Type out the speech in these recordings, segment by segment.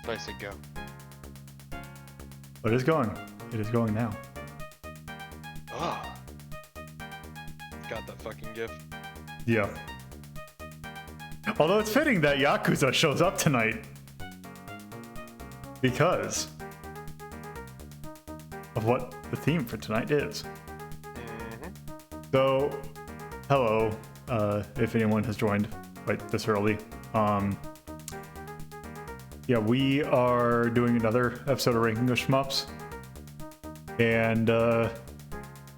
Nice and go. But it's going. It is going now. Oh. Got that fucking gift. Yeah. Although it's fitting that Yakuza shows up tonight. Because of what the theme for tonight is. So, hello, if anyone has joined like this early. Yeah, we are doing another episode of Ranking of Shmups. And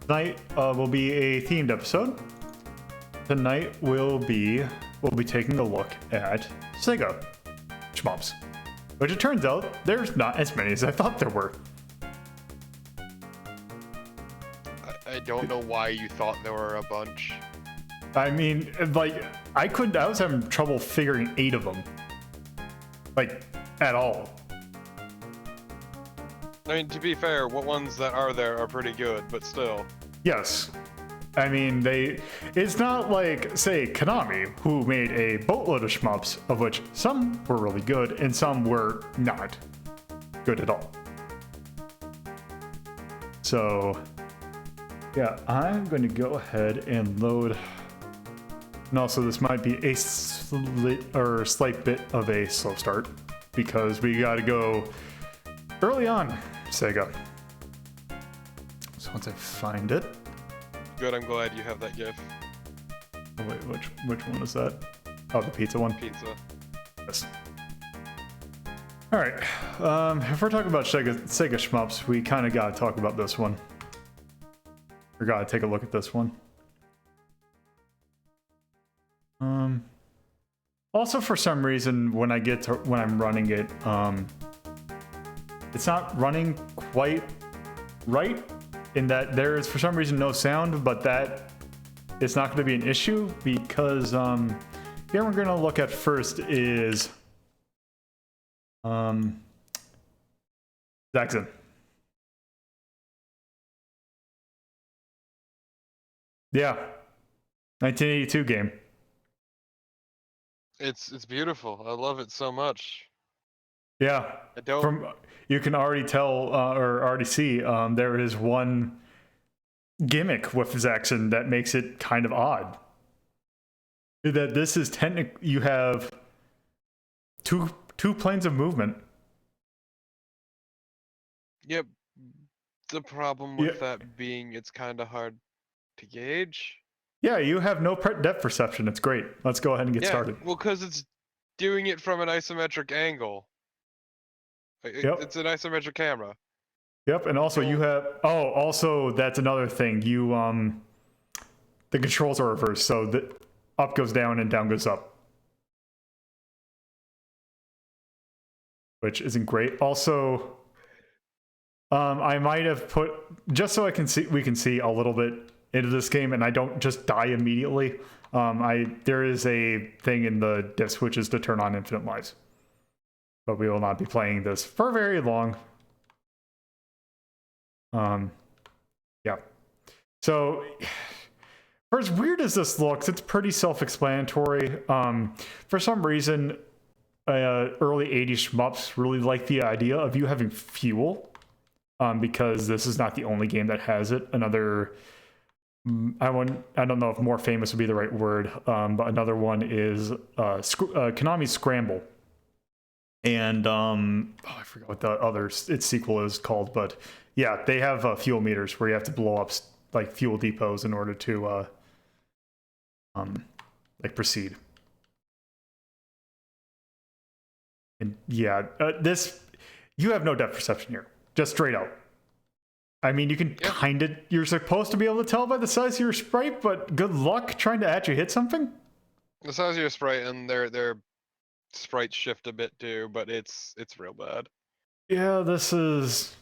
tonight will be a themed episode. Tonight we'll be taking a look at SEGA Shmups. Which it turns out there's not as many as I thought there were. I don't know why you thought there were a bunch. I mean, like, I was having trouble figuring 8 of them. Like, at all. I mean, to be fair, what ones that are there are pretty good, but still. Yes. I mean, it's not like, say, Konami, who made a boatload of shmups, of which some were really good and some were not good at all. So, yeah, I'm going to go ahead and load. And also, this might be a slight bit of a slow start because we got to go early on, SEGA. So once I find it. Good, I'm glad you have that GIF. Oh wait, which one is that? Oh, the pizza one? Pizza. Yes. Alright, if we're talking about SEGA Shmups, we kind of gotta talk about this one. We gotta take a look at this one. Also, for some reason, when I'm running it, it's not running quite right, in that there is for some reason no sound, but that is not going to be an issue because here we're going to look at first is Zaxxon. Yeah, 1982 game. It's beautiful. I love it so much. Yeah, I don't. You can already tell or already see there is one gimmick with Zaxxon that makes it kind of odd. That this is you have two planes of movement. Yep. The problem with that being it's kind of hard to gauge. Yeah, you have no depth perception. It's great. Let's go ahead and get started. Well, because it's doing it from an isometric angle. It's an isometric camera. Yep, and also you have... Oh, also, that's another thing. You, the controls are reversed, so the up goes down and down goes up. Which isn't great. Also, I might have put... Just so we can see a little bit into this game, and I don't just die immediately. There is a thing in the diff switches to turn on infinite lives. But we will not be playing this for very long. Yeah. So, for as weird as this looks, it's pretty self-explanatory. For some reason, early 80s shmups really like the idea of you having fuel, because this is not the only game that has it. Another... I don't know if more famous would be the right word, but another one is Konami's Scramble. And I forgot what the its sequel is called, but yeah, they have fuel meters where you have to blow up like fuel depots in order to like proceed. And yeah, you have no depth perception here, just straight out. I mean, you can you're supposed to be able to tell by the size of your sprite, but good luck trying to actually hit something. The size of your sprite and their sprites shift a bit too, but it's real bad. Yeah, this is...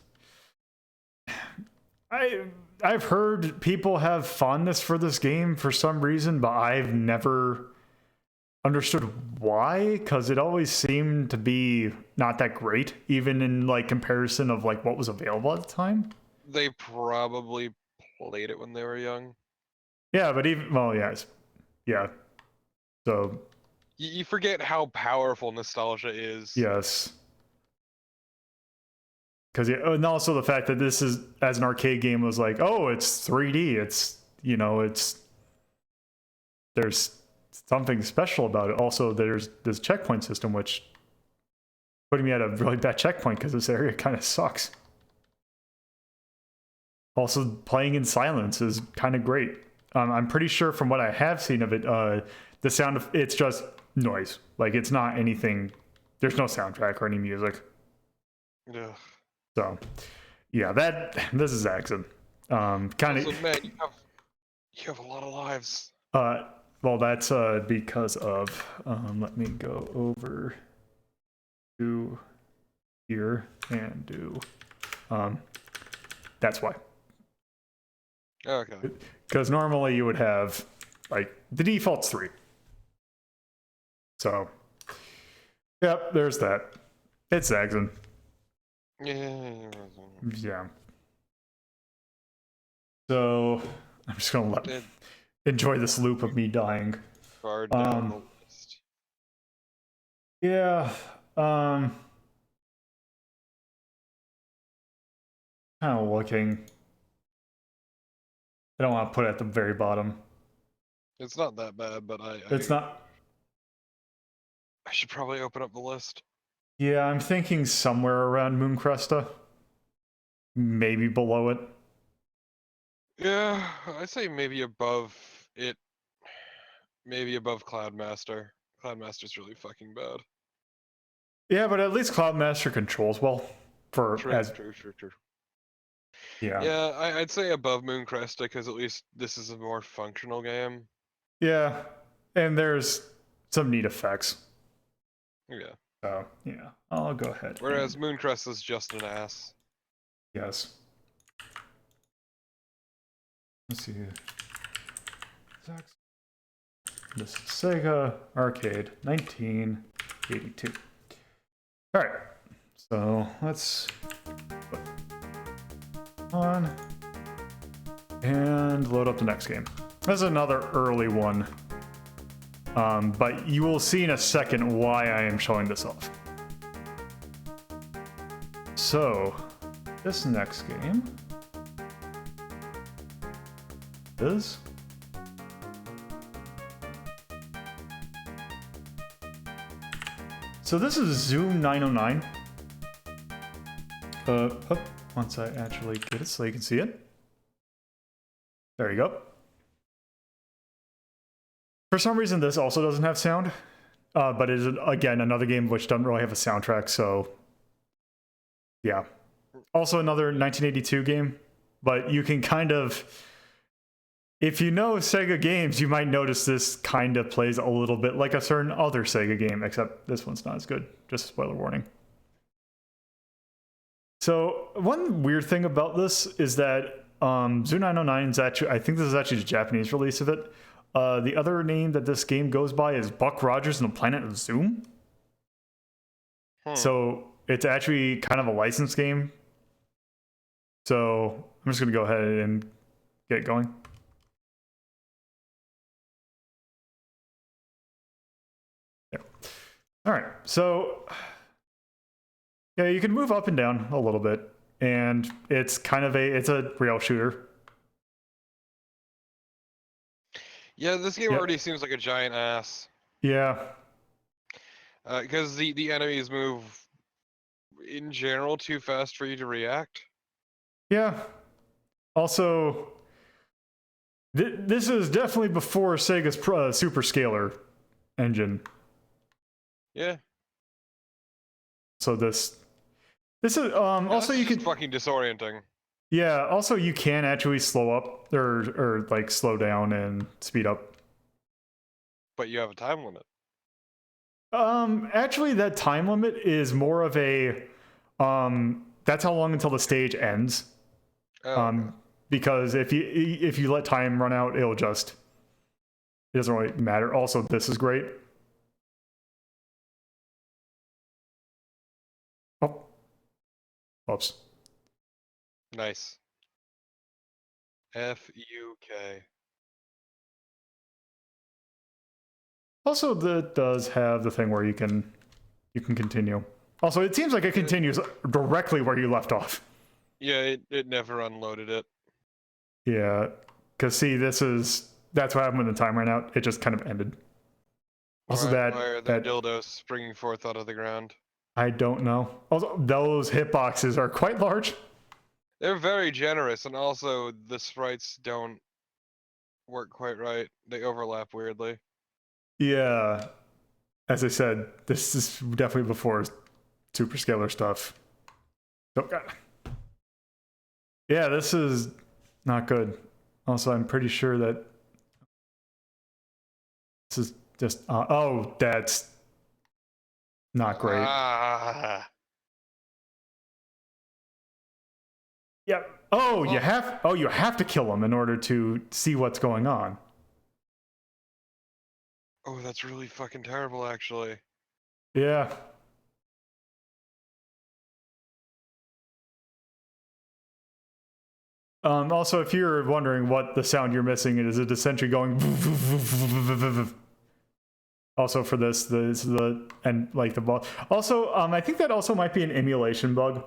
I've heard people have fondness for this game for some reason, but I've never understood why, because it always seemed to be not that great, even in like comparison of like what was available at the time. They probably played it when they were young. Yeah, but even... Well, yes. Yeah. So... You forget how powerful nostalgia is. Yes. because and also the fact that this is as an arcade game was like, oh, it's 3D. It's there's something special about it. Also, there's this checkpoint system, which putting me at a really bad checkpoint because this area kind of sucks. Also, playing in silence is kind of great. I'm pretty sure from what I have seen of it, the sound of it's just noise. Like it's not anything. There's no soundtrack or any music. Yeah. So, yeah, this is excellent. Kind of. Man, you have a lot of lives. Well, that's because of. Let me go over to here and do. That's why. Okay. Because normally you would have, like, the default's 3. So, yep, there's that. It's Zaxxon. Yeah. So, I'm just going to enjoy this loop of me dying. Far down the list. Yeah. Kind of looking. I don't want to put it at the very bottom. It's not that bad, but It's not. I should probably open up the list. Yeah, I'm thinking somewhere around Mooncresta. Maybe below it. Yeah, I'd say maybe above it. Maybe above Cloudmaster. Cloudmaster's really fucking bad. Yeah, but at least Cloudmaster controls well. True. Yeah. Yeah, I'd say above Mooncresta because at least this is a more functional game. Yeah, and there's some neat effects. Yeah. So, yeah, I'll go ahead. Whereas Mooncresta's just an ass. Yes. Let's see. This is SEGA Arcade 1982. All right, so let's put on and load up the next game. This is another early one, but you will see in a second why I am showing this off. So, this next game is this is Zoom 909. Once I actually get it so you can see it. There you go. For some reason, this also doesn't have sound, but it is, again, another game which doesn't really have a soundtrack, so yeah. Also another 1982 game, but you can kind of, if you know Sega games, you might notice this kind of plays a little bit like a certain other Sega game, except this one's not as good. Just a spoiler warning. So one weird thing about this is that Zoom 909 is actually, I think this is actually the Japanese release of it. The other name that this game goes by is Buck Rogers and the Planet of Zoom. So it's actually kind of a licensed game. So I'm just going to go ahead and get going. Yeah. All right. So yeah, you can move up and down a little bit, and it's kind of it's a rail shooter. Yeah, this game already seems like a giant ass. Yeah. Because the enemies move in general too fast for you to react. Yeah. Also, this is definitely before Sega's Super Scaler engine. Yeah. So this is also you can fucking disorienting. Yeah, also you can actually slow up or like slow down and speed up. But you have a time limit. Actually that time limit is more of a that's how long until the stage ends. Okay. Because if you let time run out, it doesn't really matter. Also, this is great. Oh. Oops. Nice. FUK. Also, that does have the thing where you can continue. Also, it seems like it continues directly where you left off. Yeah, it never unloaded it. Yeah, because see, that's what happened when the time ran out. It just kind of ended. Also, Why that are there dildos springing forth out of the ground? I don't know. Also, those hitboxes are quite large. They're very generous, and also the sprites don't work quite right. They overlap weirdly. Yeah, as I said, this is definitely before superscalar stuff. Oh god. Yeah, this is not good. Also, I'm pretty sure that this is just oh, that's not great. Ah. Yep. Oh, you have to kill him in order to see what's going on. Oh, that's really fucking terrible, actually. Yeah. Also, if you're wondering what the sound you're missing, it is essentially going. Also, for this, the and like the ball. Also, I think that also might be an emulation bug.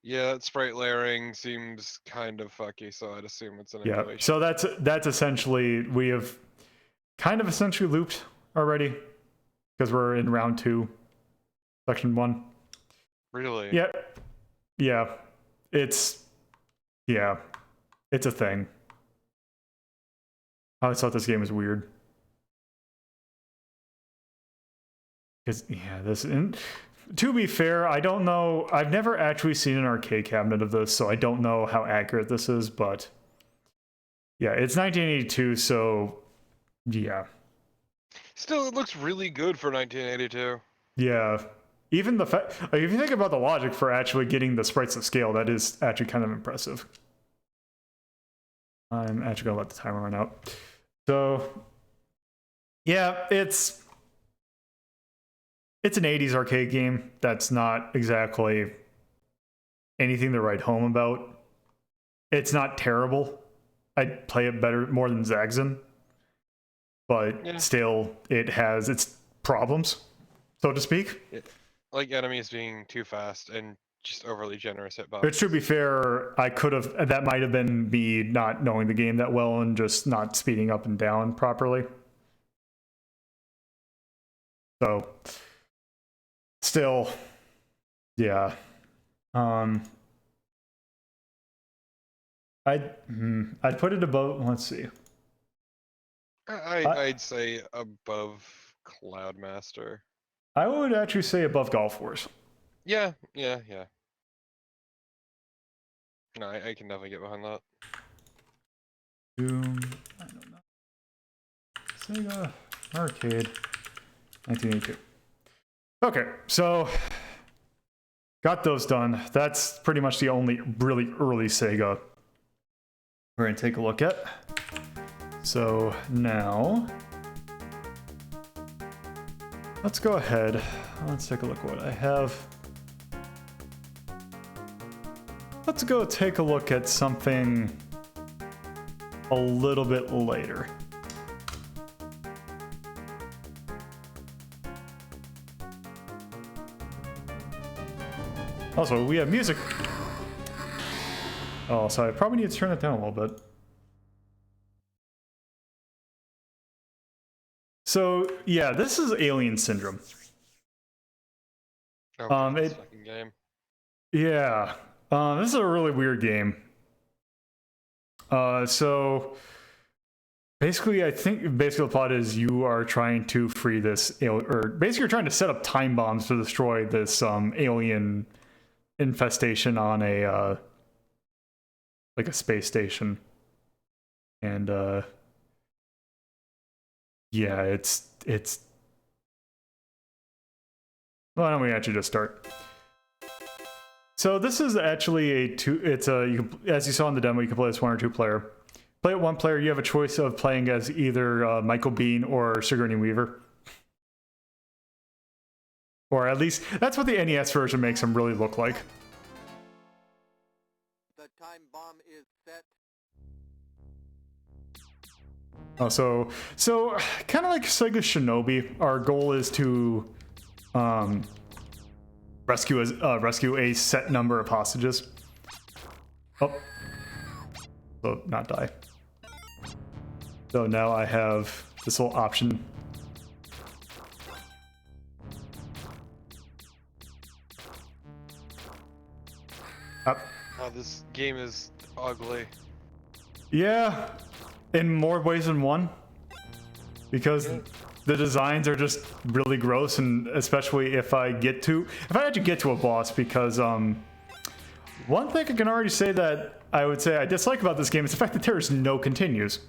Yeah, that sprite layering seems kind of fucky, so I'd assume it's an Yeah. emulation. So that's essentially we have kind of essentially looped already because we're in round 2, section 1. Really? Yeah. Yeah. It's a thing. I always thought this game was weird. Because, yeah, this... And to be fair, I don't know... I've never actually seen an arcade cabinet of this, so I don't know how accurate this is, but... Yeah, it's 1982, so... Yeah. Still, it looks really good for 1982. Yeah. Even the fact... Like, if you think about the logic for actually getting the sprites to scale, that is actually kind of impressive. I'm actually going to let the timer run out. So... Yeah, it's an 80s arcade game that's not exactly anything to write home about. It's not terrible. I'd play it more than Zagzin, but still, it has its problems, so to speak. Like enemies being too fast and just overly generous hitboxes. But to be fair, that might have been me not knowing the game that well and just not speeding up and down properly. So... Still, yeah. I'd put it above. Let's see. I'd say above Cloudmaster. I would actually say above Golf Wars. Yeah. No, I can definitely get behind that. Doom. I don't know. Sega Arcade. 1982. Okay, so got those done. That's pretty much the only really early Sega we're gonna take a look at. So now let's go ahead. Let's take a look at what I have. Let's go take a look at something a little bit later. Also, we have music. Oh, so I probably need to turn it down a little bit. So, yeah, this is Alien Syndrome. Oh, fucking game. Yeah. This is a really weird game. So basically, I think the plot is you are trying to free this or basically you're trying to set up time bombs to destroy this alien infestation on a like a space station. And yeah, it's why don't we actually just start? So this is actually as you saw in the demo, you can play this 1 or 2 player. Play it 1 player, you have a choice of playing as either Michael Biehn or Sigourney Weaver. Or at least, that's what the NES version makes him really look like. The time bomb is set. Oh, so kind of like Sega Shinobi, our goal is to rescue a set number of hostages. Oh, so not die. So now I have this whole option. Up. Oh, this game is ugly. Yeah, in more ways than one. Because the designs are just really gross, and especially if I actually get to a boss, because one thing I can already say that I would say I dislike about this game is the fact that there is no continues.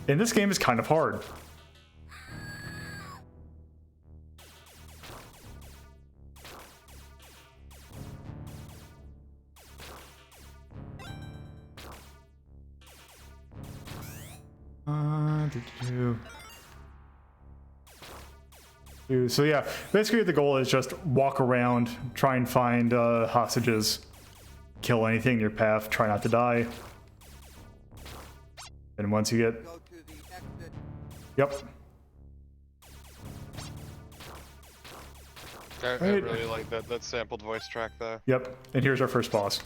And this game is kind of hard. So yeah, basically the goal is just walk around, try and find hostages, kill anything in your path, try not to die. And once you get... Go to the exit. Yep. I Right. really like that sampled voice track though. Yep. And here's our first boss.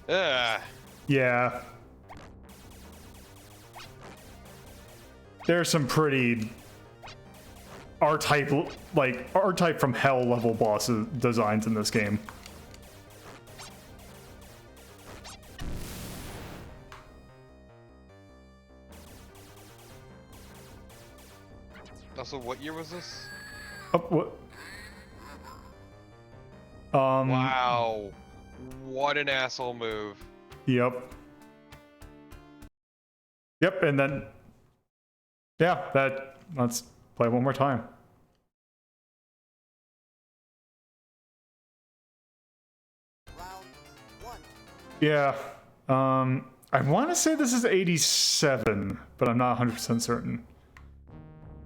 Ah, Yeah. There's some pretty R-type, like R-type from hell level boss designs in this game. also, what year was this? Oh, what? Wow, what an asshole move. Yep. Yep, and then... Yeah, let's play one more time. Round 1. Yeah, I want to say this is 87, but I'm not 100% certain.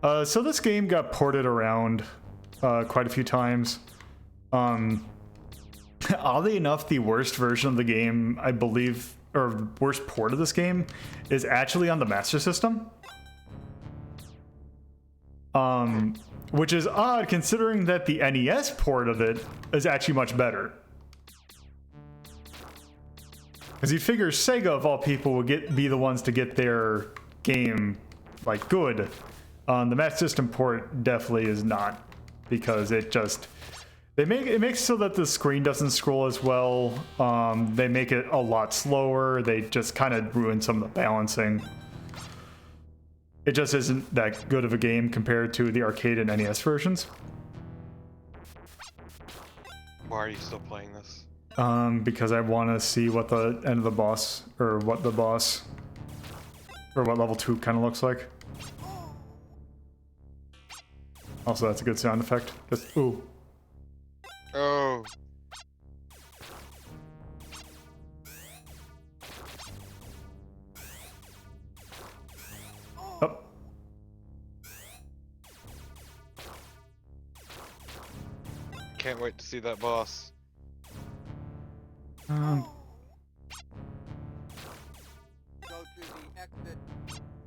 So this game got ported around quite a few times. Oddly enough, the worst version of the game, I believe, or worst port of this game, is actually on the Master System. Which is odd considering that the NES port of it is actually much better. Because you figure Sega, of all people, would be the ones to get their game, like, good. The Master System port definitely is not, because it makes so that the screen doesn't scroll as well. They make it a lot slower. They just kind of ruin some of the balancing. It just isn't that good of a game compared to the arcade and NES versions. Why are you still playing this? Because I want to see what the end of the boss, or what level 2 kind of looks like. Also, that's a good sound effect. Just, ooh. Oh. Oh. Can't wait to see that boss. Go to the exit.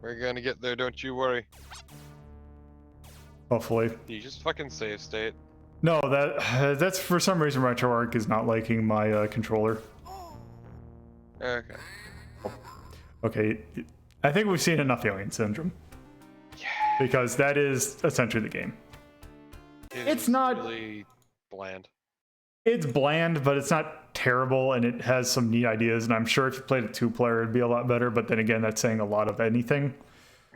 We're gonna get there, don't you worry. Hopefully. You just fucking save state. No, that's for some reason RetroArch is not liking my controller. Okay. Okay, I think we've seen enough Alien Syndrome. Yeah. Because that is essentially the game. It's is not- really bland. It's bland, but it's not terrible, and it has some neat ideas, and I'm sure if you played a 2-player, it'd be a lot better, but then again, that's saying a lot of anything.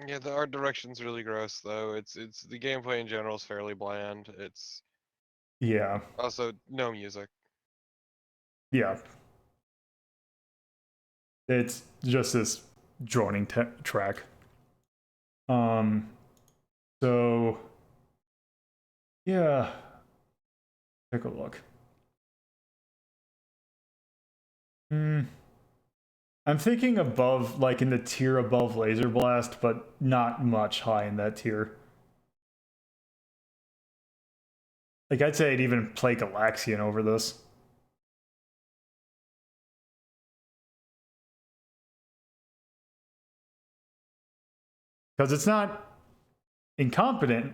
Yeah, the art direction's really gross though. It's the gameplay in general is fairly bland. It's Yeah, also no music. yeah. It's just this droning track. So, yeah. Take a look. I'm thinking above, like in the tier above Laser Blast, but not much high in that tier. Like, I'd say I'd even play Galaxian over this. Because it's not incompetent,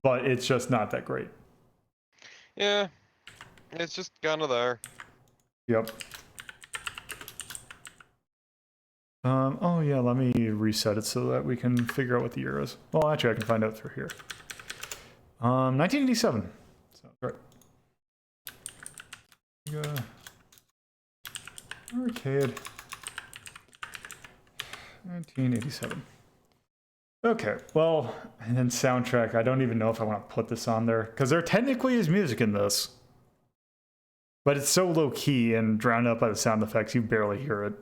but it's just not that great. Yeah, it's just kind of there. Yep. Oh yeah, let me reset it so that we can figure out what the year is. Well, actually, I can find out through here. 1987. Sounds right. Arcade. 1987. Okay, well, and then soundtrack. I don't even know if I want to put this on there because there technically is music in this, but it's so low key and drowned out by the sound effects you barely hear it.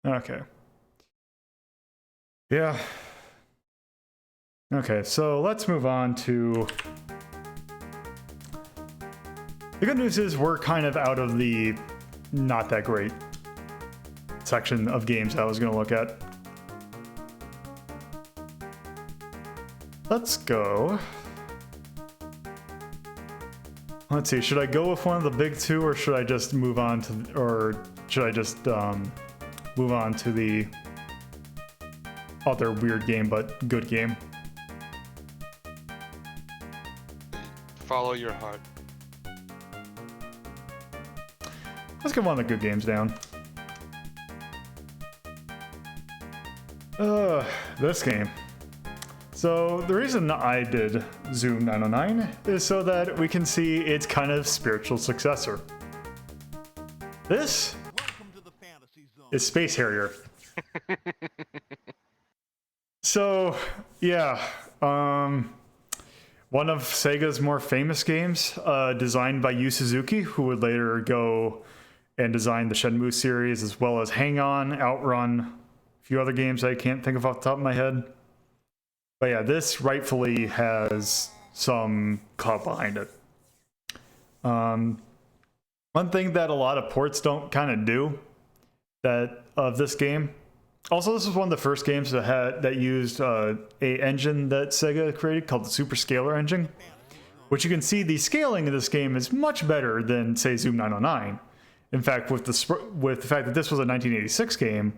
Okay. Yeah. Okay, so let's move on to... The good news is we're kind of out of the not that great section of games I was going to look at. Let's go. Let's see, should I go with one of the big two or should I just move on to... Or should I just move on to the other weird game but good game? Follow your heart. Let's get one of the good games down. This game. So the reason I did Zoom 909 is so that we can see its kind of spiritual successor. This is Space Harrier. So, yeah, one of Sega's more famous games, designed by Yu Suzuki, who would later go and design the Shenmue series, as well as Hang On, Outrun, a few other games I can't think of off the top of my head. But yeah, this rightfully has some clout behind it. One thing that a lot of ports don't kind of do of this game. Also, this was one of the first games that used a engine that Sega created called the Super Scaler engine, which you can see the scaling of this game is much better than, say, Zoom 909. In fact, with the fact that this was a 1986 game,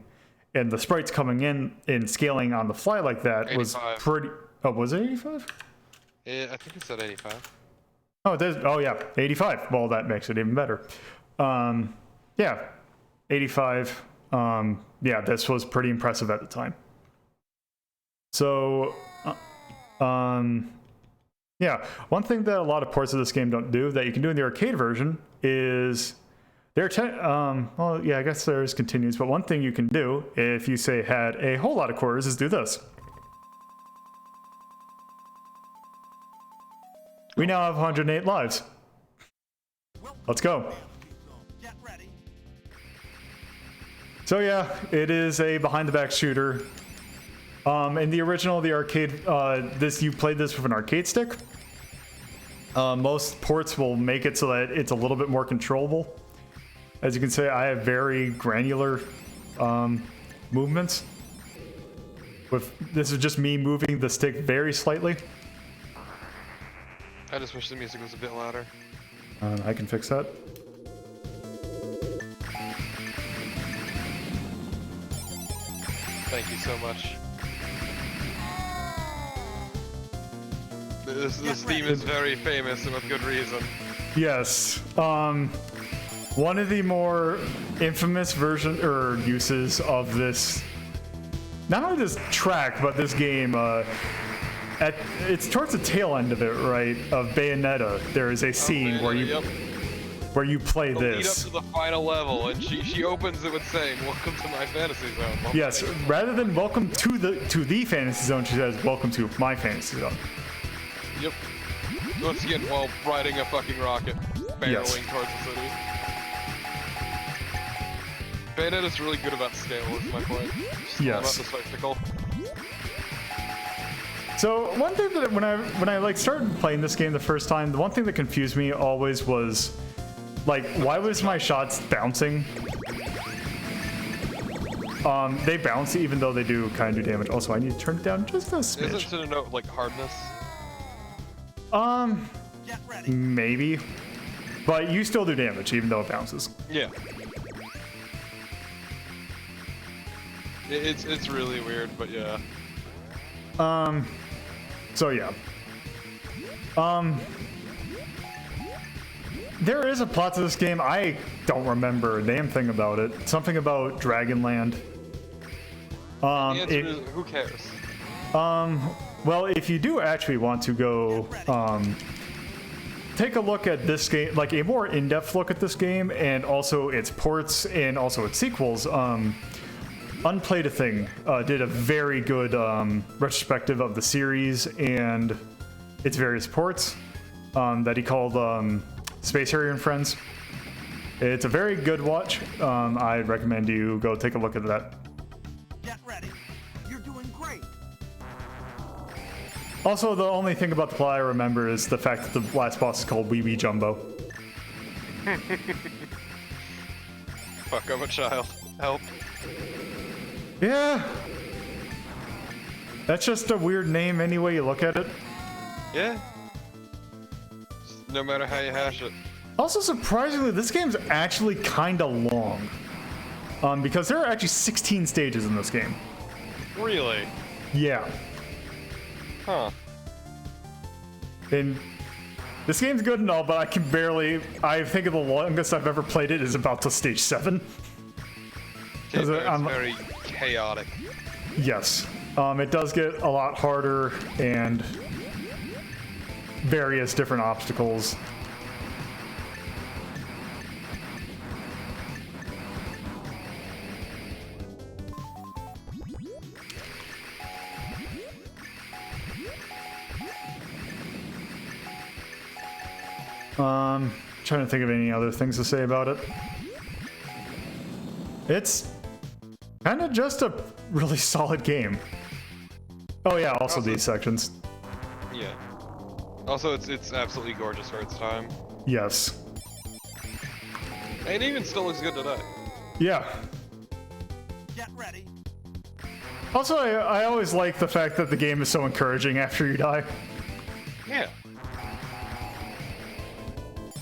and the sprites coming in and scaling on the fly like that 85. was pretty... Oh, was it 85? I think it said 85. Oh, oh yeah, 85. Well, that makes it even better. Yeah, 85. Yeah, this was pretty impressive at the time. So, yeah, one thing that a lot of ports of this game don't do that you can do in the arcade version is well, yeah, I guess there's continues, but one thing you can do if you say had a whole lot of quarters is do this. We now have 108 lives. Let's go. So yeah, it is a behind-the-back shooter. In the original, the arcade, you played this with an arcade stick. Most ports will make it so that it's a little bit more controllable. As you can see, I have very granular movements. This is just me moving the stick very slightly. I just wish the music was a bit louder. I can fix that. Thank you so much. This theme is very famous and with good reason. Yes. One of the more infamous uses of this, not only this track, but this game, it's towards the tail end of it, right? Of Bayonetta, there is a scene where you play this. Lead up to the final level, and she opens it with saying, "Welcome to my fantasy zone." Yes, rather than "Welcome to the fantasy zone," she says, "Welcome to my fantasy zone." Yep. Once again, while riding a fucking rocket, barreling towards the city. Bayonetta's really good about scale, is my point. Yes. About the spectacle. So one thing that when I like started playing this game the first time, the one thing that confused me always was, like, why was my shots bouncing? They bounce even though they do kind of do damage. Also, I need to turn it down just a smidge. Isn't it a note like hardness? Get ready. maybe. But you still do damage, even though it bounces. Yeah. It's really weird, but yeah. So yeah. There is a plot to this game. I don't remember a damn thing about it. Something about Dragonland. The answer is, who cares? Well, if you do actually want to go, take a look at this game, like a more in-depth look at this game, and also its ports and also its sequels, Unplayed a Thing did a very good retrospective of the series and its various ports that he called Space Harrier and Friends. It's a very good watch. I'd recommend you go take a look at that. Get ready. You're doing great. Also, the only thing about the plot I remember is the fact that the last boss is called Wee Wee Jumbo. Fuck, I'm a child. Help. Yeah. That's just a weird name any way you look at it. Yeah. No matter how you hash it. Also, surprisingly, this game's actually kinda long. Because there are actually 16 stages in this game. Really? Yeah. Huh. And this game's good and all, but I can barely... I think the longest I've ever played it is about to stage 7. It's I'm- very chaotic. Yes. It does get a lot harder and various different obstacles. Trying to think of any other things to say about it. It's kind of just a really solid game. Oh yeah, also these sections. Yeah. Also, it's absolutely gorgeous for its time. Yes. And even still looks good today. Yeah. Get ready. Also, I always like the fact that the game is so encouraging after you die. Yeah.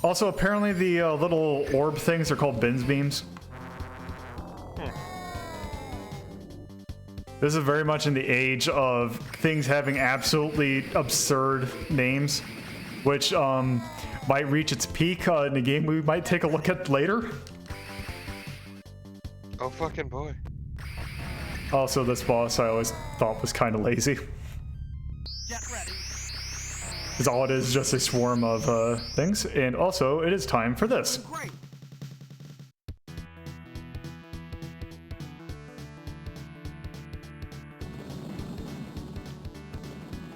Also, apparently the little orb things are called Bin's Beams. This is very much in the age of things having absolutely absurd names, which might reach its peak in a game we might take a look at later. Oh fucking boy. Also, this boss I always thought was kind of lazy. Get ready. Because all it is just a swarm of things. And also, it is time for this. Great.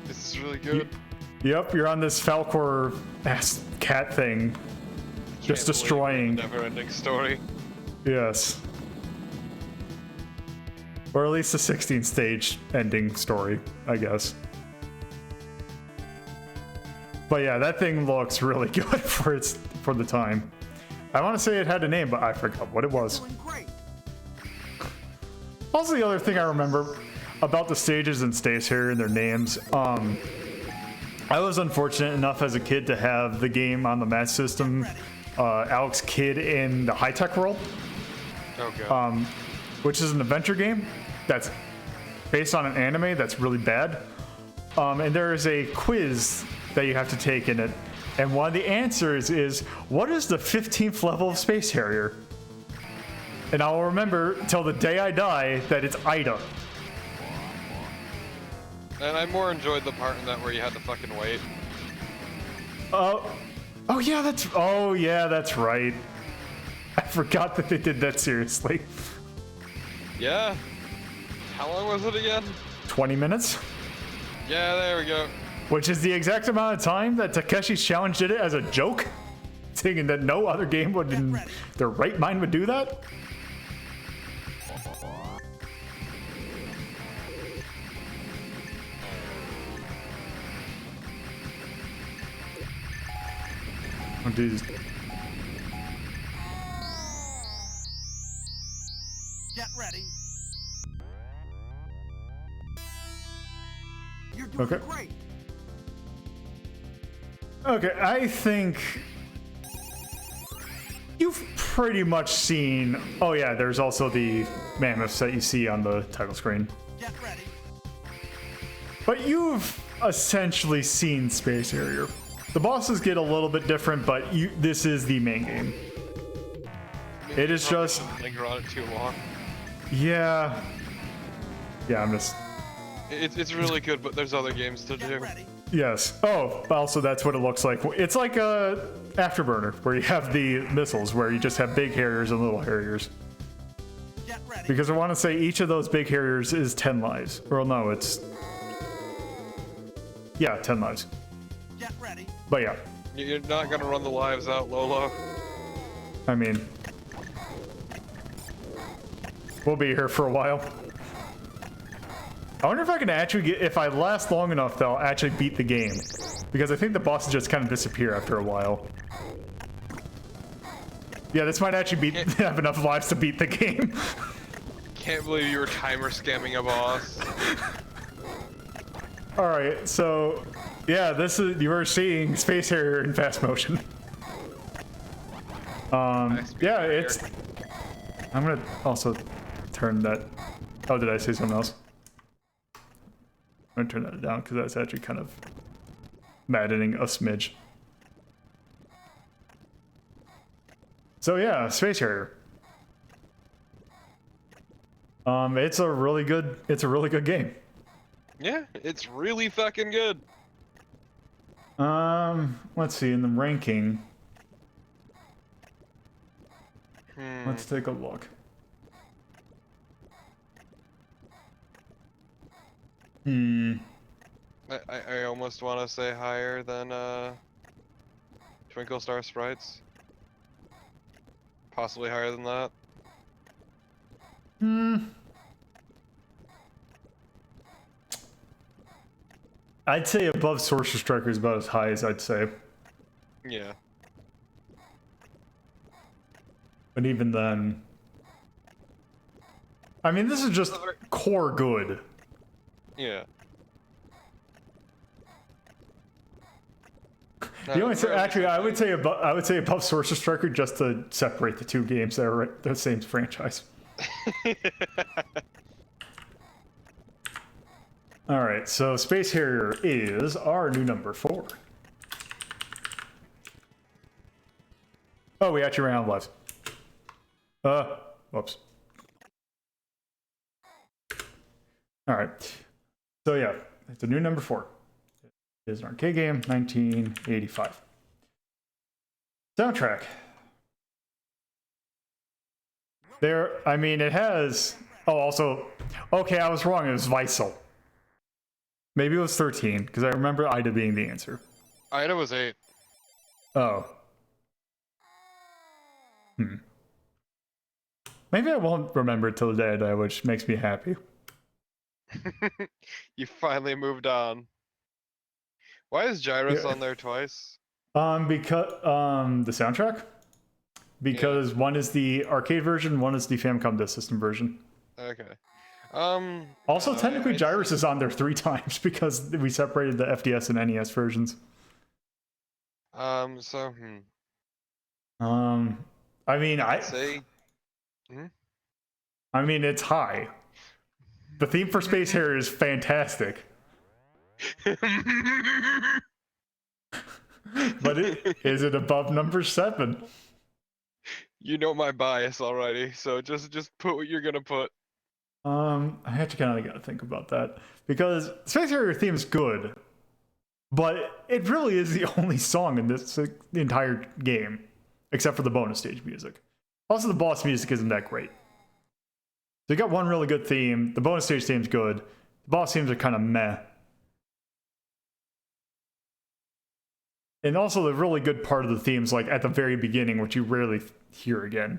This is really good. Yep, you're on this Falcor ass cat thing. Just Can't believe destroying. the never-ending story. Yes. Or at least the 16 stage ending story, I guess. But yeah, that thing looks really good for the time. I want to say it had a name, but I forgot what it was. Doing great. Also, the other thing I remember about the stages in Space Harrier and their names, I was unfortunate enough as a kid to have the game on the Master System, Alex Kidd in the High Tech World, Oh god. which is an adventure game that's based on an anime that's really bad. And there is a quiz that you have to take in it. And one of the answers is, what is the 15th level of Space Harrier? And I will remember till the day I die that it's Ida. And I more enjoyed the part in that where you had to fucking wait. Oh yeah, that's right. I forgot that they did that seriously. Yeah. How long was it again? 20 minutes, Yeah, there we go. which is the exact amount of time that Takeshi's Challenge did it as a joke, thinking that no other game would in their right mind would do that. Oh, Jesus. Get ready. You're doing Okay. great. Okay, I think you've pretty much seen. Oh yeah, there's also the mammoths that you see on the title screen. Get ready. But you've essentially seen Space Harrier. The bosses get a little bit different, but this is the main game. It is just linger on it too long. Yeah, I'm just. It's really good, but there's other games to Get do. ready. Yes. Oh, also that's what it looks like. It's like a Afterburner, where you have the missiles, where you just have big Harriers and little Harriers. Get ready. Because I want to say each of those big Harriers is 10 lives. Or no, it's... Yeah, 10 lives. Get ready. But yeah, You're not gonna run the lives out, Lolo. I mean... We'll be here for a while. I wonder if I can actually get... If I last long enough, they'll actually beat the game. Because I think the bosses just kind of disappear after a while. Yeah, this might actually have enough lives to beat the game. Can't believe you were timer scamming a boss. Alright, so... Yeah, this is... You are seeing Space Harrier in fast motion. Yeah, it's... I'm gonna also turn that... Oh, did I say something else? I'm gonna turn that down, because that's actually kind of maddening a smidge. So yeah, Space Harrier. It's a really good game. Yeah, it's really fucking good. Let's see, in the ranking. Hmm. Let's take a look. I almost want to say higher than Twinkle Star Sprites. Possibly higher than that. I'd say above Sorcerer Striker is about as high as I'd say. Yeah. But even then... I mean, this is just core good. Yeah. The only actually, I would say above Sorcerer Striker just to separate the two games that are the same franchise. All right, so Space Harrier is our new number 4. Oh, we actually ran out of lives. Whoops. All right, so yeah, it's a new number 4. It is an arcade game, 1985. Soundtrack. I mean, it has... Oh, also... Okay, I was wrong, it was Weissel. Maybe it was 13, because I remember Ida being the answer. Ida was 8. Oh. Maybe I won't remember it till the day I die, which makes me happy. You finally moved on. Why is Gyrus on there twice? Because the soundtrack? Because one is the arcade version, one is the Famicom Disk System version. Okay. Also, technically, Gyrus is on there 3 times because we separated the FDS and NES versions. I mean, say. I mean, it's high. The theme for Space Harrier is fantastic. But is it above number 7? You know my bias already, so just put what you're gonna put. I actually kind of got to think about that because Space Harrier theme is good, but it really is the only song in this the entire game, except for the bonus stage music. Also, the boss music isn't that great. So you got one really good theme. The bonus stage theme's good. The boss themes are kind of meh. And also the really good part of the themes, like at the very beginning, which you rarely hear again.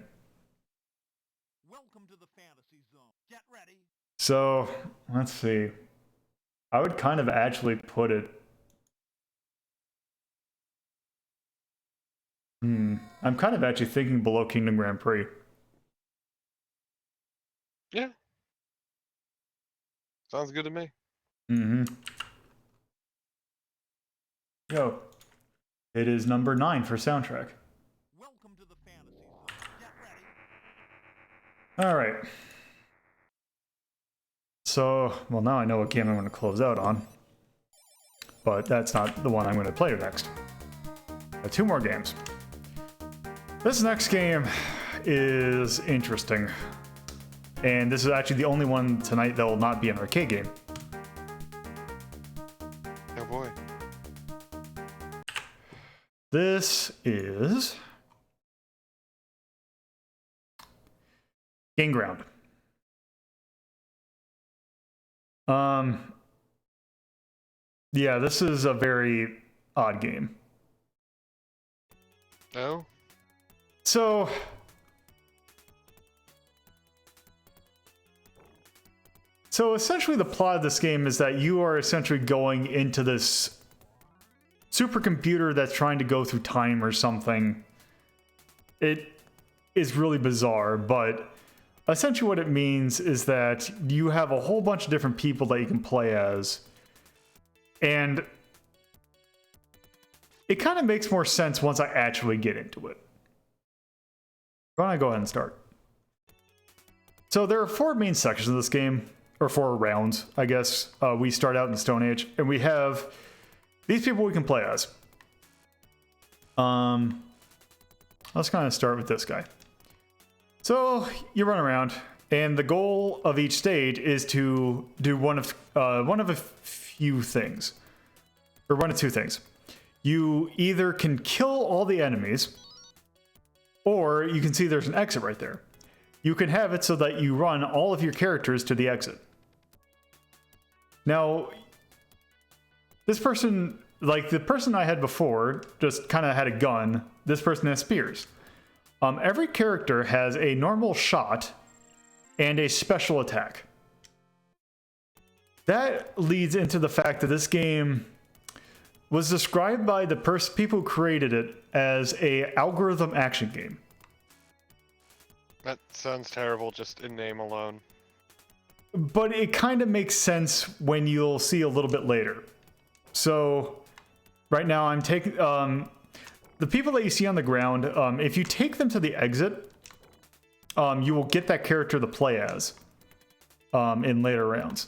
Welcome to the fantasy zone. Get ready. So, let's see. I would kind of actually put it... I'm kind of actually thinking below Kingdom Grand Prix. Yeah. Sounds good to me. Yo. It is number 9 for soundtrack. Welcome to the fantasy zone. Get ready. All right. So, well, now I know what game I'm going to close out on. But that's not the one I'm going to play next. Got 2 more games. This next game is interesting. And this is actually the only one tonight that will not be an arcade game. Oh boy. This is Game Ground. Yeah, this is a very odd game. Oh? So essentially the plot of this game is that you are essentially going into this supercomputer that's trying to go through time or something. It is really bizarre, but essentially what it means is that you have a whole bunch of different people that you can play as. And it kind of makes more sense once I actually get into it. Why don't I go ahead and start? So there are 4 main sections of this game, or 4 rounds, I guess. We start out in the Stone Age, and we have these people we can play as. Let's kind of start with this guy. So you run around, and the goal of each stage is to do one of a few things, or 1 of 2 things. You either can kill all the enemies, or you can see there's an exit right there. You can have it so that you run all of your characters to the exit. Now, this person, like the person I had before, just kind of had a gun. This person has spears. Every character has a normal shot and a special attack. That leads into the fact that this game was described by the people who created it as a algorithm action game. That sounds terrible just in name alone. But it kind of makes sense when you'll see a little bit later. So right now I'm taking the people that you see on the ground, if you take them to the exit, you will get that character to play as in later rounds.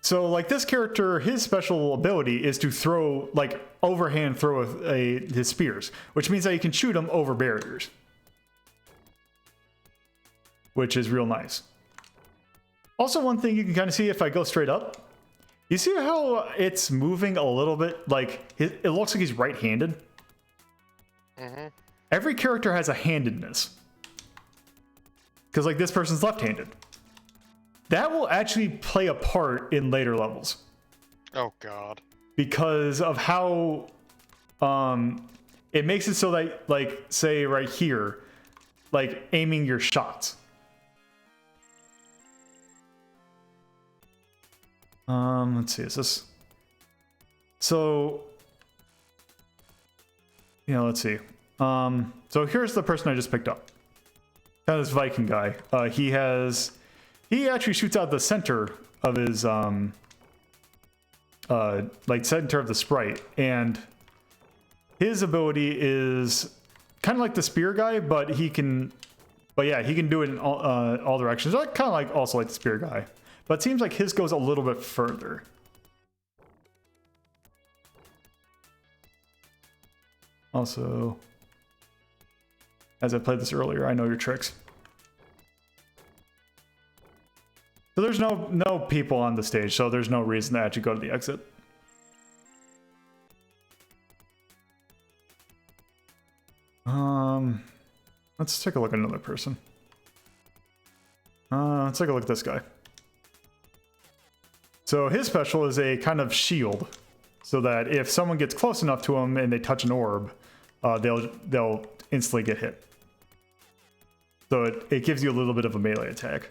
So like this character, his special ability is to throw, like overhand throw his spears, which means that you can shoot them over barriers, which is real nice. Also, one thing you can kind of see if I go straight up, you see how it's moving a little bit, like it looks like he's right-handed. Mm-hmm. Every character has a handedness, because like this person's left-handed. That will actually play a part in later levels. Oh god. Because of how it makes it so that, like, say right here, like aiming your shots. Let's see, is this? So, let's see. So here's the person I just picked up. Kind of this Viking guy. He actually shoots out the center of his, like center of the sprite, and his ability is kind of like the spear guy, but he can do it in all directions. Kind of like also like the spear guy, but it seems like his goes a little bit further. Also, as I played this earlier, I know your tricks. So there's no people on the stage, so there's no reason to actually go to the exit. Let's take a look at another person. Let's take a look at this guy. So his special is a kind of shield, so that if someone gets close enough to him and they touch an orb, they'll instantly get hit. So it gives you a little bit of a melee attack.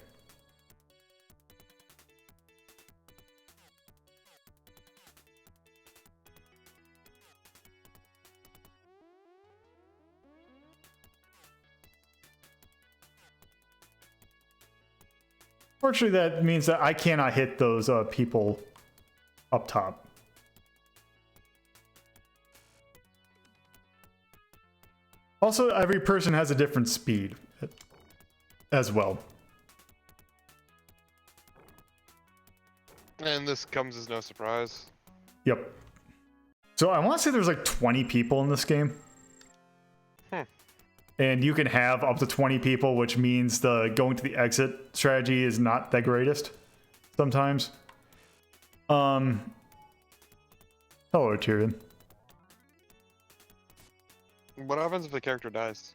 Fortunately, that means that I cannot hit those people up top. Also, every person has a different speed as well. And this comes as no surprise. Yep. So I want to say there's like 20 people in this game. And you can have up to 20 people, which means the going to the exit strategy is not the greatest sometimes. Hello, Tyrion. What happens if the character dies?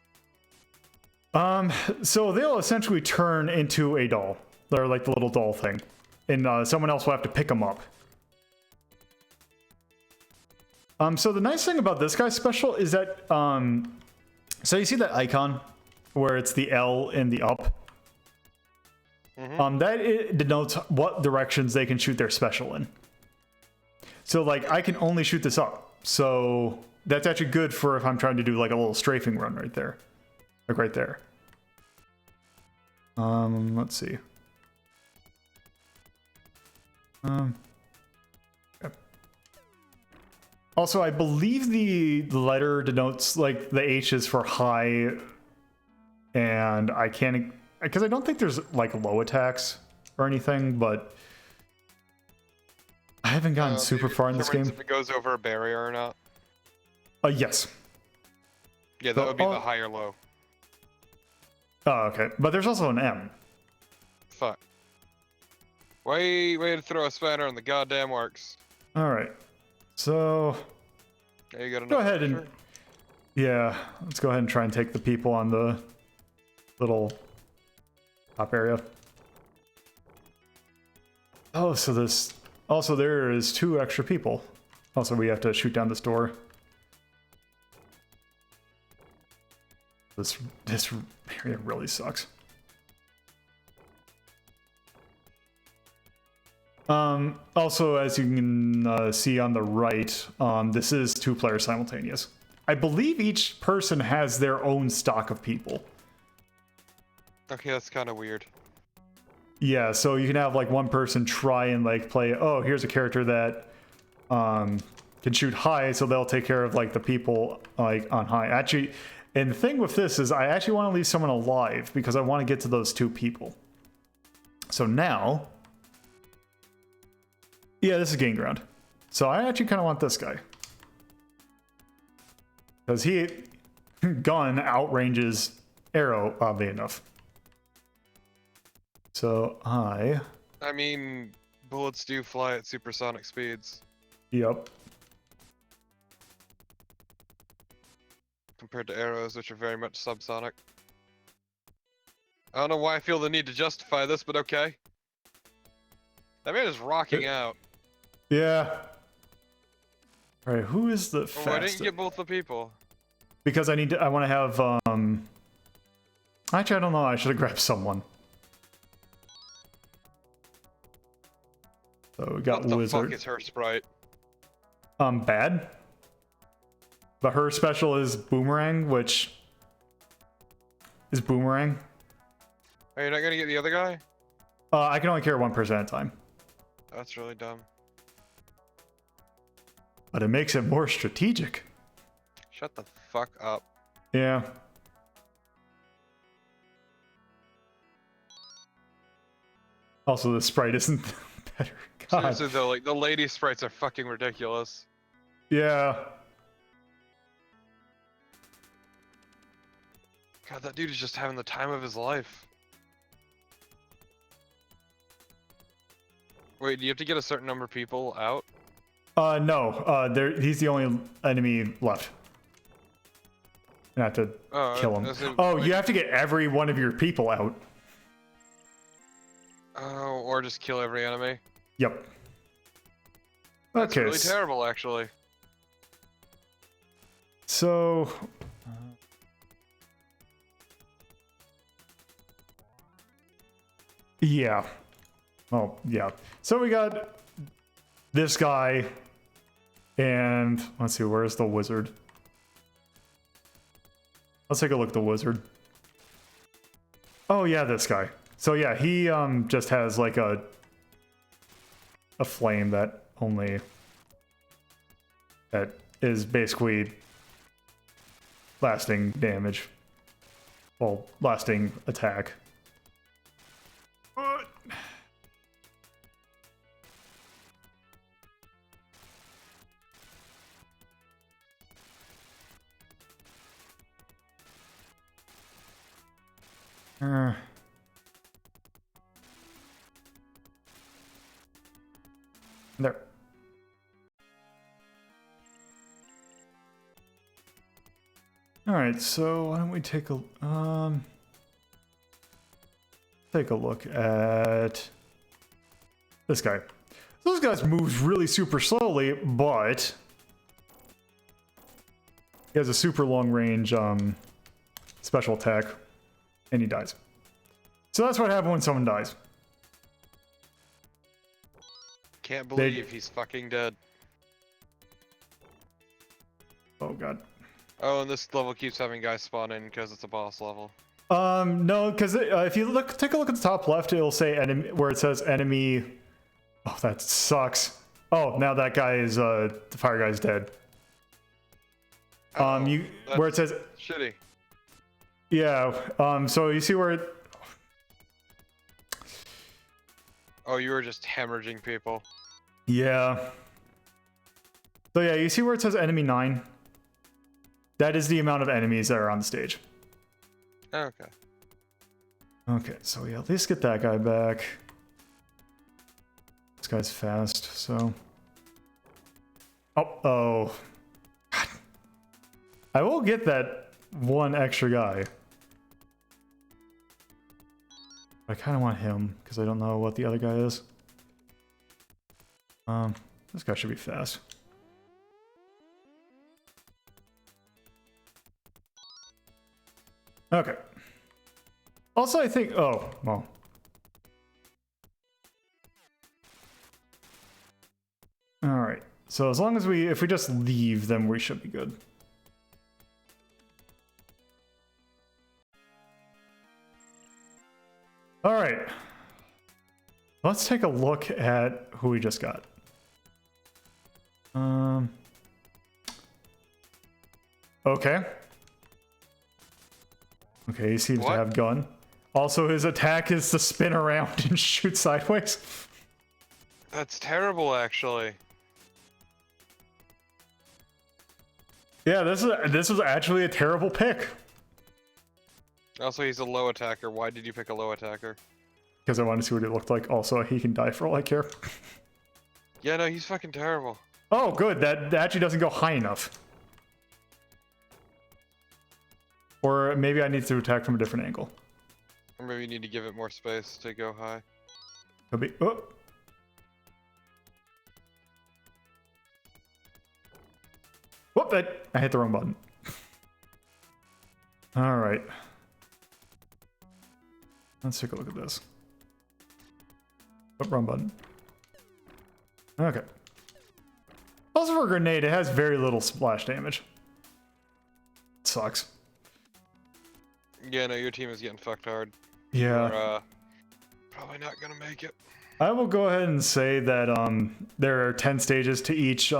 So they'll essentially turn into a doll. They're like the little doll thing. And someone else will have to pick them up. So the nice thing about this guy's special is that, so you see that icon where it's the L and the up? Mm-hmm. That it denotes what directions they can shoot their special in. So like I can only shoot this up. So that's actually good for if I'm trying to do like a little strafing run right there. Like right there. Let's see. Also, I believe the letter denotes like the H is for high, and I can't, because I don't think there's like low attacks or anything, but I haven't gotten super far in this game. If it goes over a barrier or not. Yes. Yeah, that would be the high or low. Oh, okay. But there's also an M. Fuck. Way to throw a spanner in the goddamn works. All right. So Yeah, you got go ahead and yeah, let's go ahead and try and take the people on the little top area. Oh, so this also there is 2 extra people. Also, we have to shoot down this door. This area really sucks. Also, as you can see on the right, this is 2 players simultaneous. I believe each person has their own stock of people. Okay, that's kind of weird. Yeah, so you can have like one person try and like play, oh, here's a character that can shoot high, so they'll take care of like the people like on high. Actually, and the thing with this is I actually want to leave someone alive because I want to get to those 2 people. So now, yeah, this is gain ground. So I actually kind of want this guy. Because he, gun outranges arrow, oddly enough. So I mean, bullets do fly at supersonic speeds. Yep. Compared to arrows, which are very much subsonic. I don't know why I feel the need to justify this, but okay. That man is rocking out. Yeah. All right, who is the fastest? Why didn't you get both the people? Because I want to have, actually, I don't know, I should have grabbed someone. So we got What the Wizard. fuck is her sprite? Bad. But her special is Boomerang, which is Boomerang. Are you not gonna get the other guy? I can only carry 1 person at a time. That's really dumb. But it makes it more strategic. Shut the fuck up. Yeah. Also, the sprite isn't better. God. Seriously though, like the lady sprites are fucking ridiculous. Yeah. God, that dude is just having the time of his life. Wait, do you have to get a certain number of people out? No. He's the only enemy left. You have to kill him. Oh, you have to get every one of your people out. Oh, or just kill every enemy. Yep. That's Okay. really terrible, actually. So. Yeah. Oh, yeah. So we got this guy, and let's see, where's the wizard? Let's take a look at the wizard. Oh yeah, this guy. So yeah, he just has like a flame that only that is basically lasting damage. Well, lasting attack. There. All right, so why don't we take a look at this guy. Those guys moves really super slowly, but he has a super long range special attack, and he dies. So that's what happens when someone dies. Can't believe he's fucking dead. Oh god. Oh, and this level keeps having guys spawn in because it's a boss level. No, because if you take a look at the top left, it'll say enemy, where it says enemy. Oh, that sucks. Oh, now that guy is the fire guy's dead. Oh, Where it says shitty. yeah. So you see where it. Oh, you were just hemorrhaging people. Yeah. So yeah, you see where it says enemy 9? That is the amount of enemies that are on the stage. Okay. Okay, so we at least get that guy back. This guy's fast, so... Oh. God. I will get that one extra guy. I kind of want him, because I don't know what the other guy is. This guy should be fast. Okay. Also, I think... Oh, well. Alright. So as long as if we just leave, then we should be good. Alright. Let's take a look at who we just got. Okay. Okay, he seems to have gun. Also, his attack is to spin around and shoot sideways. That's terrible, actually. Yeah, this was actually a terrible pick. Also, he's a low attacker. Why did you pick a low attacker? Because I wanted to see what it looked like. Also, he can die for all I care. Yeah, no, he's fucking terrible. Oh, good. That actually doesn't go high enough. Or maybe I need to attack from a different angle. Or maybe you need to give it more space to go high. Could be. Oh. Whoop! I hit the wrong button. All right. Let's take a look at this. Oh, wrong button. Okay. Also for a grenade, it has very little splash damage. It sucks. Yeah, no, your team is getting fucked hard. Yeah. We're, probably not gonna make it. I will go ahead and say that there are 10 stages to each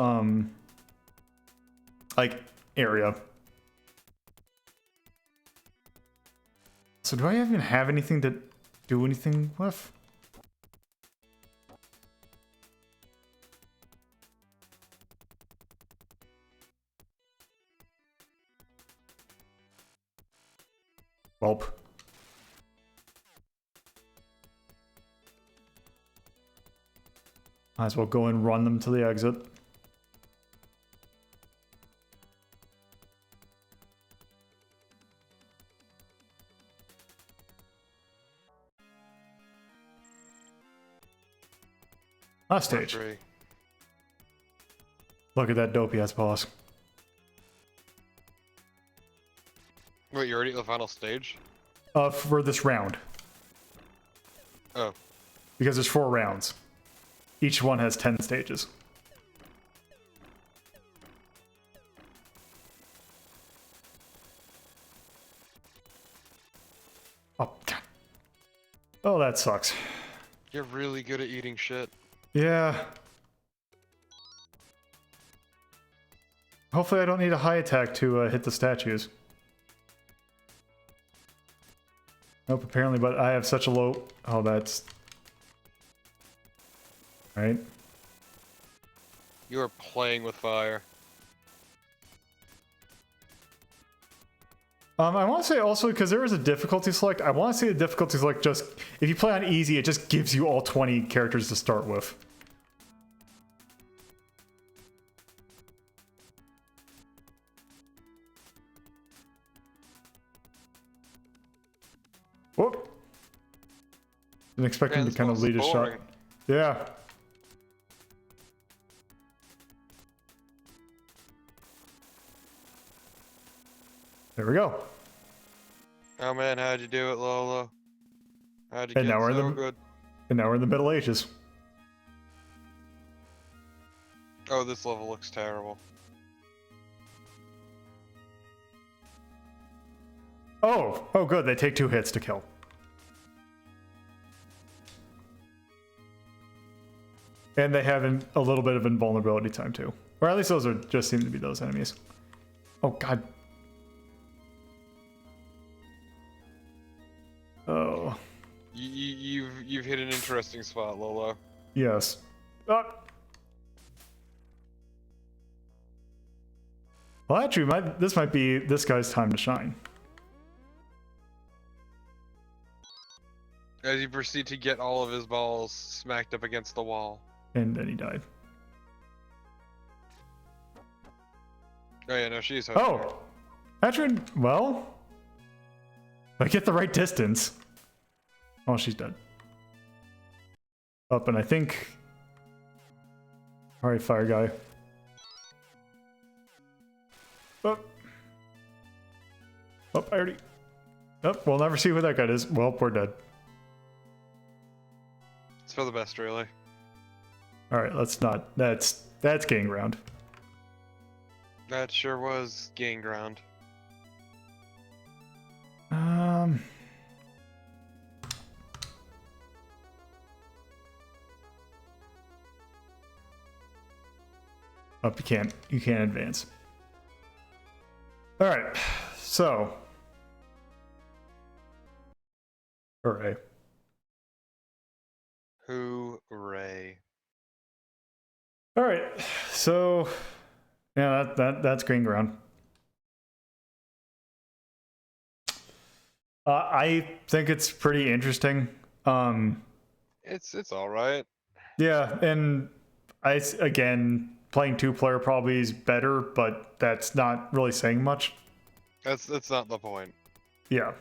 like area. So do I even have anything to do anything with? Welp. Might as well go and run them to the exit. Last stage. Three. Look at that dopey ass boss. Wait, you're already at the final stage? For this round. Oh. Because there's 4 rounds. Each one has 10 stages. Oh, God. Oh, that sucks. You're really good at eating shit. Yeah. Hopefully I don't need a high attack to hit the statues. Nope, apparently, but I have such a low... Oh, that's... Right. You are playing with fire. I want to say also, because there is a difficulty select, I want to say the difficulty select just... If you play on easy, it just gives you all 20 characters to start with. Whoop. Didn't expect him to kind of lead a shot. Yeah. There we go. Oh man, how'd you do it, Lolo? How'd you And get now we're in so the- good? And now we're in the Middle Ages. Oh, this level looks terrible. Oh, oh good, they take 2 hits to kill. And they have a little bit of invulnerability time too. Or at least those are just seem to be those enemies. Oh god. Oh. You've hit an interesting spot, Lolo. Yes. Ah. Well, actually, this might be this guy's time to shine. As you proceed to get all of his balls smacked up against the wall. And then he died. Oh yeah, no, she's home. Oh! Atrin, well... I get the right distance. Oh, she's dead. Up, and I think... Alright, fire guy. Oh. Oh, I already... Oh, we'll never see who that guy is. Well, we're dead. It's for the best, really. Alright, let's not... That's gaining ground. That sure was gain ground. Up, you can't advance. Alright, so... Hooray. Hooray. Alright, so... Yeah, that's green ground. I think it's pretty interesting. It's all right. Yeah, and again, playing 2-player probably is better, but that's not really saying much. That's not the point. Yeah.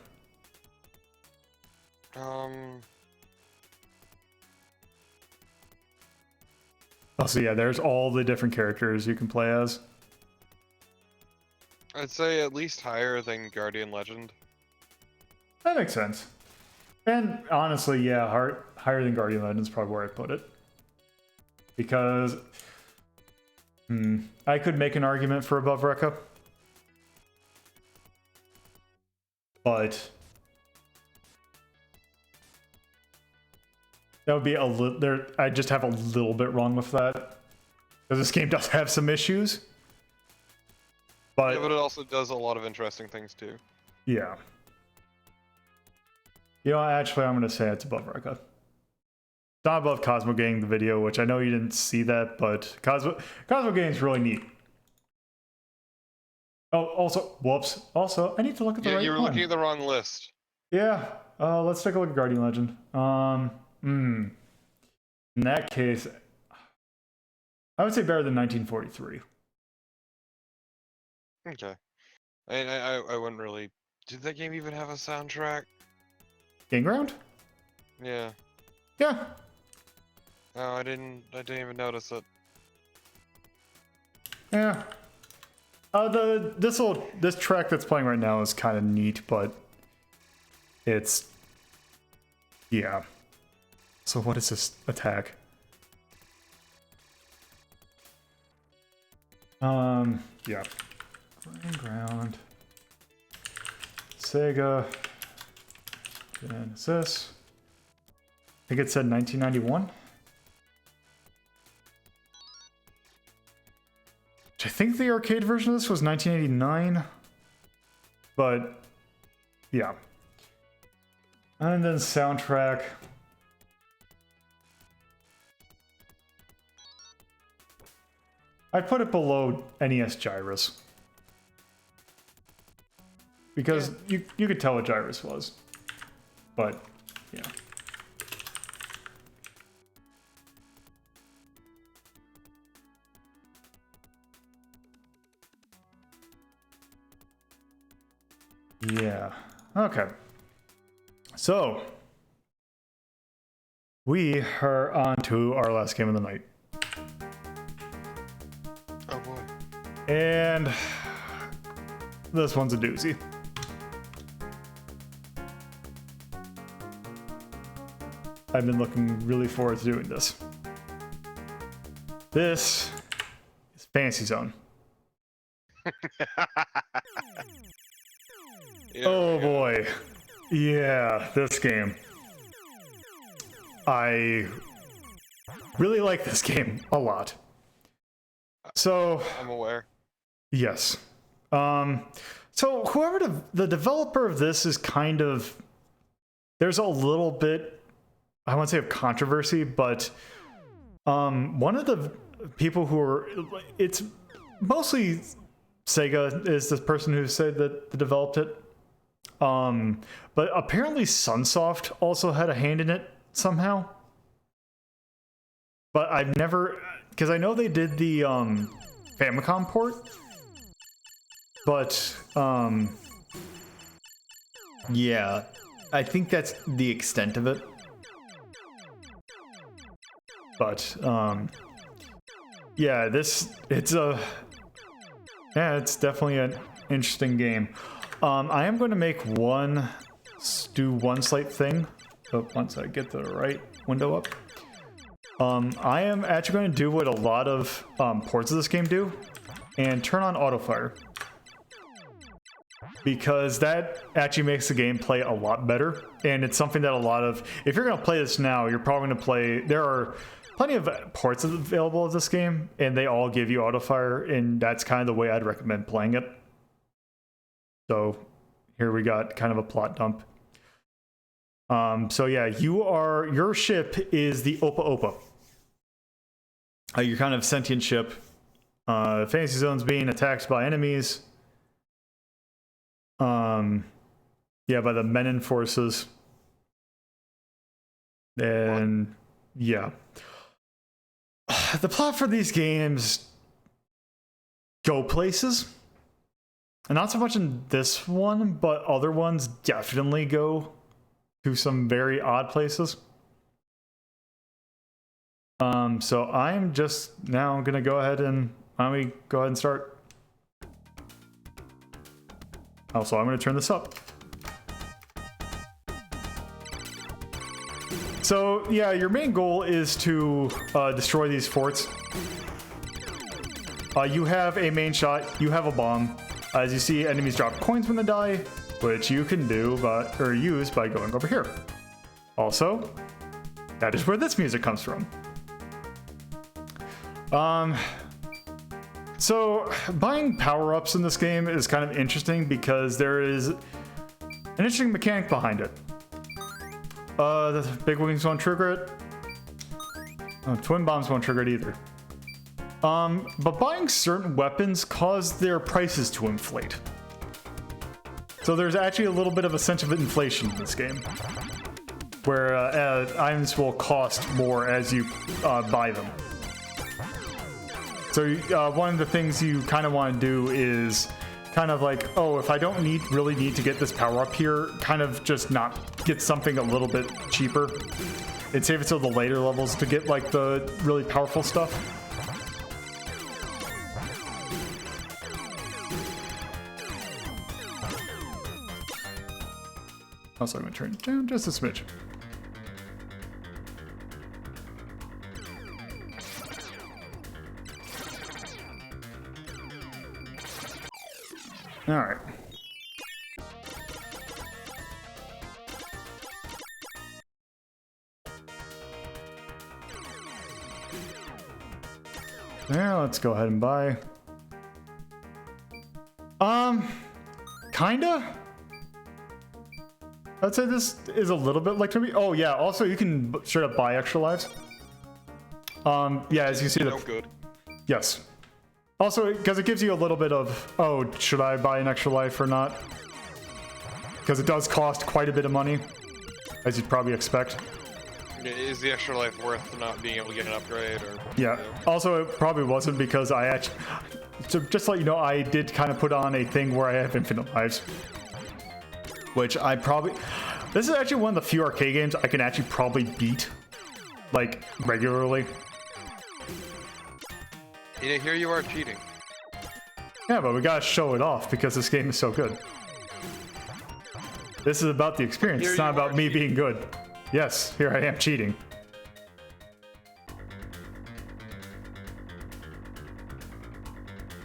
Oh, so yeah, there's all the different characters you can play as. I'd say at least higher than Guardian Legend. That makes sense. And honestly, yeah, higher than Guardian Legend is probably where I'd put it. Because... I could make an argument for above Rekka. But... that would be a little... I just have a little bit wrong with that. Because this game does have some issues. Yeah, but it also does a lot of interesting things too. Yeah. You know, actually, I'm going to say it's above Rekka. It's not above Cosmo Gang, the video, which I know you didn't see that, but Cosmo Gang is really neat. Oh, also, whoops. Also, I need to look at the right one. You were looking at the wrong list. Yeah. Let's take a look at Guardian Legend. In that case, I would say better than 1943. Okay. I wouldn't really... Did that game even have a soundtrack? Game Ground? Yeah. Yeah. No, I didn't even notice it. Yeah. This track that's playing right now is kind of neat, but it's... Yeah. So what is this attack? Yeah. Ground. Sega. Genesis. I think it said 1991. I think the arcade version of this was 1989. But, yeah. And then soundtrack. I'd put it below NES Gyrus. Because you could tell what Gyrus was. But, yeah. Yeah. Okay. So, we are on to our last game of the night. Oh boy. And this one's a doozy. I've been looking really forward to doing this. This is Fantasy Zone. Oh boy. Yeah, this game. I really like this game a lot. So, I'm aware. yes. So whoever the developer of this is kind of, there's a little bit, I won't say of controversy, but one of the people who are, it's mostly SEGA is the person who said that developed it. But apparently Sunsoft also had a hand in it somehow. But I've never, because I know they did the Famicom port. But yeah, I think that's the extent of it. But yeah, it's definitely an interesting game. I am going to make do one slight thing, but once I get the right window up. I am actually going to do what a lot of ports of this game do, and turn on autofire. Because that actually makes the gameplay a lot better, and it's something that a lot of, if you're going to play this now, you're probably going to play, there are plenty of ports available of this game, and they all give you autofire, and that's kind of the way I'd recommend playing it. So here we got kind of a plot dump. So yeah, your ship is the Opa Opa. Your kind of sentient ship. Fantasy Zone's being attacked by enemies. Yeah, by the Menin forces. And yeah. The plot for these games go places. And not so much in this one, but other ones definitely go to some very odd places. So I'm just now gonna go ahead and start. Also, I'm gonna turn this up. So yeah, your main goal is to destroy these forts. You have a main shot, you have a bomb. As you see, enemies drop coins when they die, which you can do use by going over here. Also, that is where this music comes from. So buying power-ups in this game is kind of interesting because there is an interesting mechanic behind it. The big wings won't trigger it. Twin bombs won't trigger it either. But buying certain weapons cause their prices to inflate. So there's actually a little bit of a sense of inflation in this game, where items will cost more as you buy them. So one of the things you kind of want to do is kind of like, oh, if I don't really need to get this power up here, kind of just not get something a little bit cheaper and save it till the later levels to get like the really powerful stuff. Also, I'm going to turn it down just a smidge. All right. Now let's go ahead and buy. Kinda. I'd say this is a little bit like to me. Oh yeah, also you can straight up buy extra lives. Yeah, as you see No good. yes. Also, because it gives you a little bit of, oh, should I buy an extra life or not? Because it does cost quite a bit of money, as you'd probably expect. Is the extra life worth not being able to get an upgrade? Or Yeah. Also, it probably wasn't because I actually... So just to let you know, I did kind of put on a thing where I have infinite lives. Which I probably... This is actually one of the few arcade games I can actually probably beat, like, regularly. Here you are cheating. Yeah, but we gotta show it off because this game is so good. This is about the experience. Here It's not you are about me cheating. being good. Yes, here I am cheating.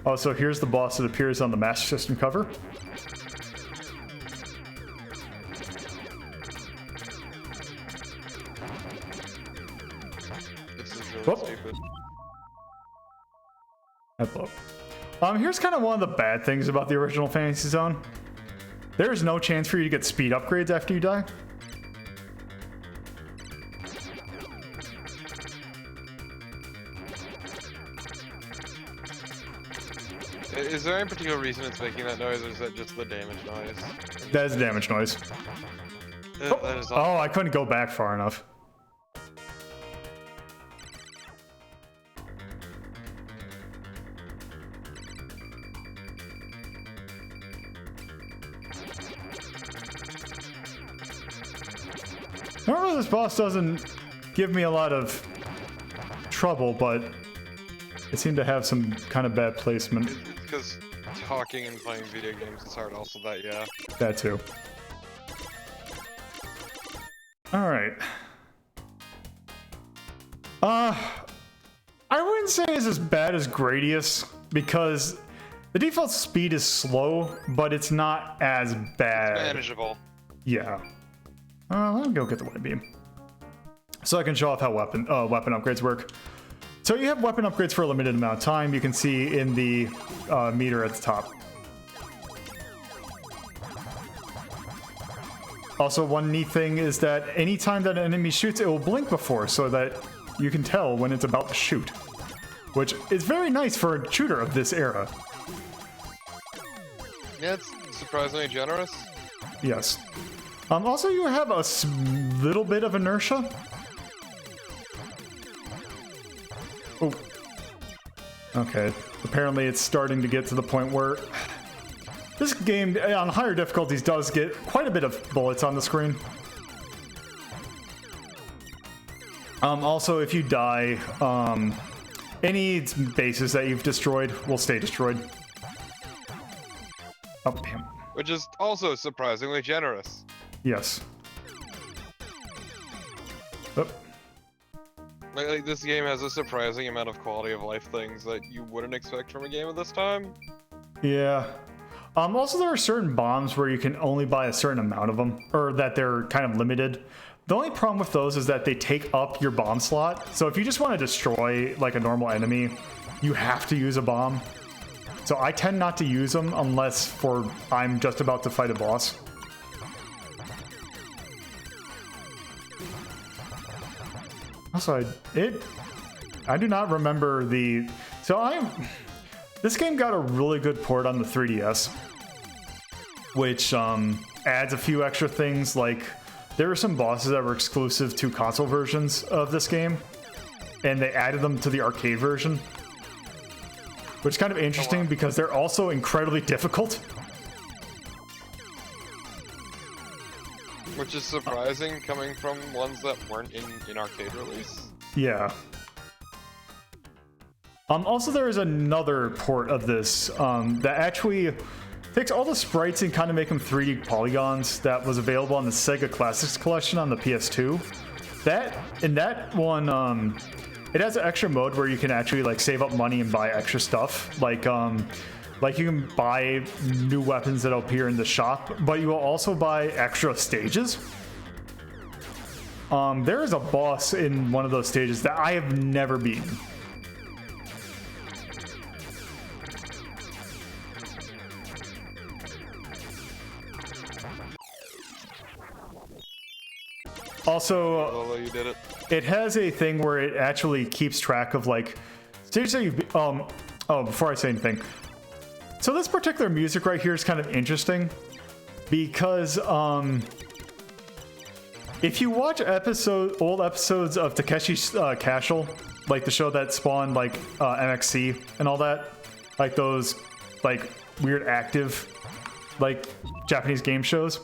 Also, here's the boss that appears on the Master System cover. This is really Whoop. stupid. Hello. Here's kind of one of the bad things about the original Fantasy Zone. There is no chance for you to get speed upgrades after you die. Is there any particular reason it's making that noise, or is that just the damage noise? That is a damage noise. That is all. Oh, I couldn't go back far enough. Normally this boss doesn't give me a lot of trouble, but it seemed to have some kind of bad placement. Because talking and playing video games is hard. Also, that yeah. That too. Alright. I wouldn't say it's as bad as Gradius, because the default speed is slow, but it's not as bad. Manageable. Yeah. Let me go get the white beam. So I can show off how weapon upgrades work. So you have weapon upgrades for a limited amount of time. You can see in the meter at the top. Also, one neat thing is that anytime that an enemy shoots, it will blink before so that you can tell when it's about to shoot. Which is very nice for a shooter of this era. Yeah, it's surprisingly generous. Yes. Also, you have a little bit of inertia. Oh. Okay. Apparently it's starting to get to the point where this game, on higher difficulties, does get quite a bit of bullets on the screen. Also, if you die, any bases that you've destroyed will stay destroyed. Oh, damn. Which is also surprisingly generous. Yes. Oh. Like, this game has a surprising amount of quality of life things that you wouldn't expect from a game of this time. Yeah. Also, there are certain bombs where you can only buy a certain amount of them, or that they're kind of limited. The only problem with those is that they take up your bomb slot. So if you just want to destroy like a normal enemy, you have to use a bomb. So I tend not to use them unless I'm just about to fight a boss. Also, I do not remember the... So this game got a really good port on the 3DS, which adds a few extra things. Like, there were some bosses that were exclusive to console versions of this game, and they added them to the arcade version, which is kind of interesting because they're also incredibly difficult. Which is surprising coming from ones that weren't in arcade release. Yeah. Also, there is another port of this that actually takes all the sprites and kind of make them 3D polygons that was available on the SEGA Classics Collection on the PS2. In that one, it has an extra mode where you can actually like save up money and buy extra stuff. Like you can buy new weapons that appear in the shop, but you will also buy extra stages. There is a boss in one of those stages that I have never beaten. Also, Although you did it. it has a thing where it actually keeps track of like stages that you've oh, before I say anything. So this particular music right here is kind of interesting because if you watch old episodes of Takeshi's Castle, like the show that spawned like MXC and all that, like those like weird active like Japanese game shows,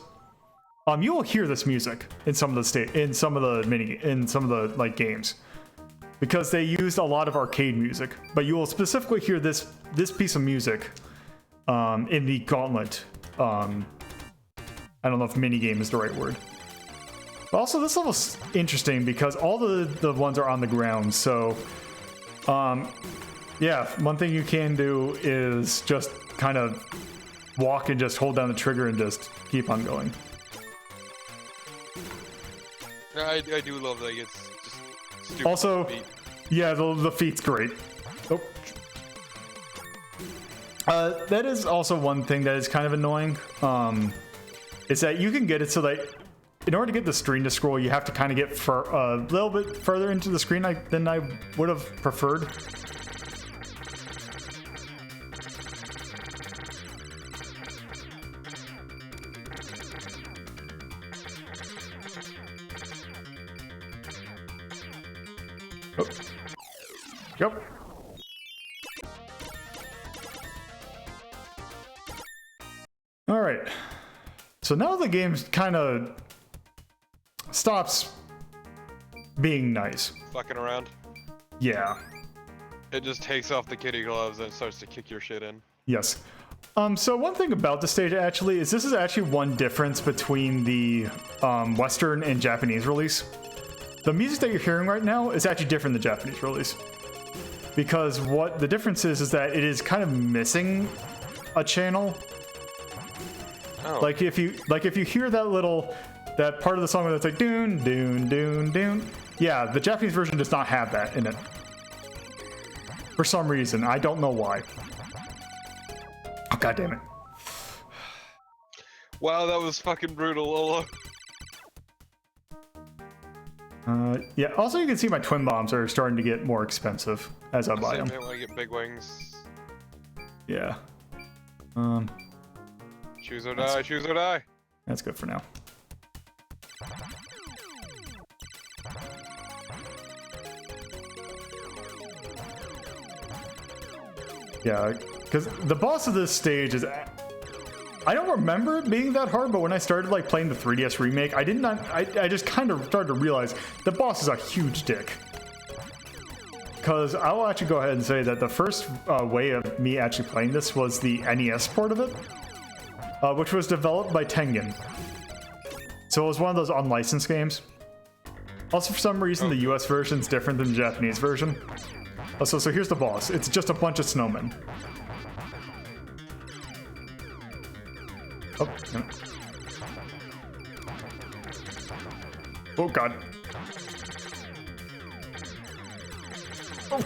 you will hear this music in some of the like games because they used a lot of arcade music, but you will specifically hear this piece of music in the Gauntlet. I don't know if minigame is the right word. But also, this level's interesting because all the ones are on the ground. So, yeah, one thing you can do is just kind of walk and just hold down the trigger and just keep on going. I do love that it's just stupid. Also, beat. yeah, the feat's great. Oh. That is also one thing that is kind of annoying. Is that you can get it so that in order to get the screen to scroll, you have to kind of get a little bit further into the screen than I would have preferred. Oh. Yep. All right. So now the game kind of stops being nice. Fucking around. Yeah. It just takes off the kitty gloves and starts to kick your shit in. Yes. So one thing about the stage actually is this is actually one difference between the Western and Japanese release. The music that you're hearing right now is actually different than the Japanese release. Because what the difference is that it is kind of missing a channel. Oh. Like if you hear that part of the song that's like doon doon doon doon. Yeah, the Japanese version does not have that in it. For some reason, I don't know why. Oh god damn it. Wow, that was fucking brutal, Lola. Yeah, also you can see my twin bombs are starting to get more expensive as I buy them. I want to get big wings. Yeah. Choose or die, choose or die. That's good for now. Yeah, because the boss of this stage is... I don't remember it being that hard, but when I started like playing the 3DS remake, I just kind of started to realize the boss is a huge dick. Because I will actually go ahead and say that the first way of me actually playing this was the NES port of it, which was developed by Tengen. So it was one of those unlicensed games. Also, for some reason, the US version is different than the Japanese version. Also, so here's the boss. It's just a bunch of snowmen. Oh, no. Oh god. Oh.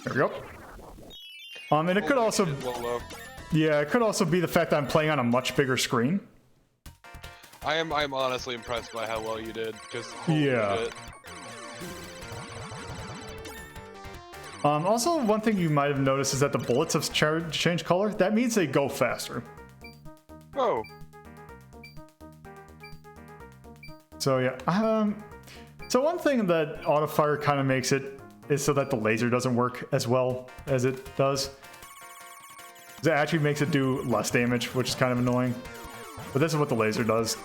There we go. And it could also, yeah, it could also be the fact that I'm playing on a much bigger screen. I'm honestly impressed by how well you did, because yeah. shit. Also, one thing you might have noticed is that the bullets have changed color. That means they go faster. Oh. So yeah. So one thing that auto fire kind of makes it is so that the laser doesn't work as well as it does. It actually makes it do less damage, which is kind of annoying. But this is what the laser does.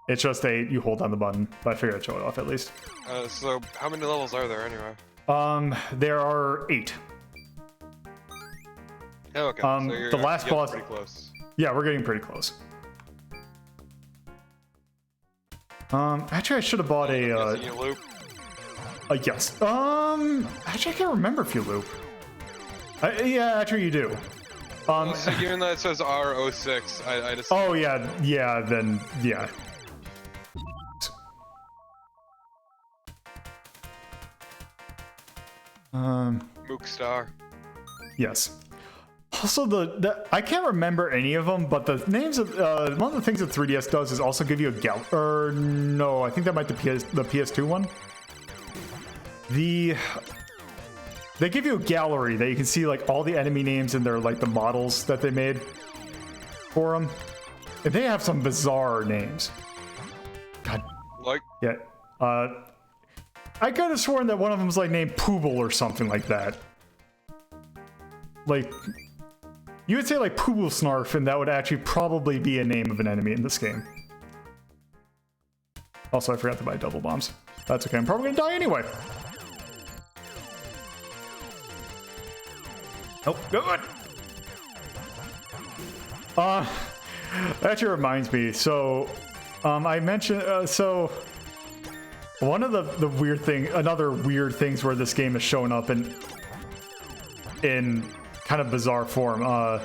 It's just you hold down the button, but I figured I'd show it off at least. So how many levels are there anyway? There are 8. Oh, okay. So you're the last boss. pretty close. Yeah, we're getting pretty close. Actually, I should have bought a. You loop? Yes. Actually, I can't remember if you loop. Yeah, actually, you do. So given that it says R06, I just. Oh yeah, yeah. Then yeah. Mook Star. Yes. Also, I can't remember any of them, but the names of one of the things that 3DS does is also give you a or no, I think that might be the PS2 one. They give you a gallery that you can see like all the enemy names and their like the models that they made for them, and they have some bizarre names. God, Like, yeah. I could have sworn that one of them was like named Pooble or something like that. Like, you would say like Pooble Snarf, and that would actually probably be a name of an enemy in this game. Also, I forgot to buy double bombs. That's okay, I'm probably gonna die anyway. Oh, good! That actually reminds me, so, I mentioned, so, one of the weird thing, another weird things where this game is showing up in kind of bizarre form. One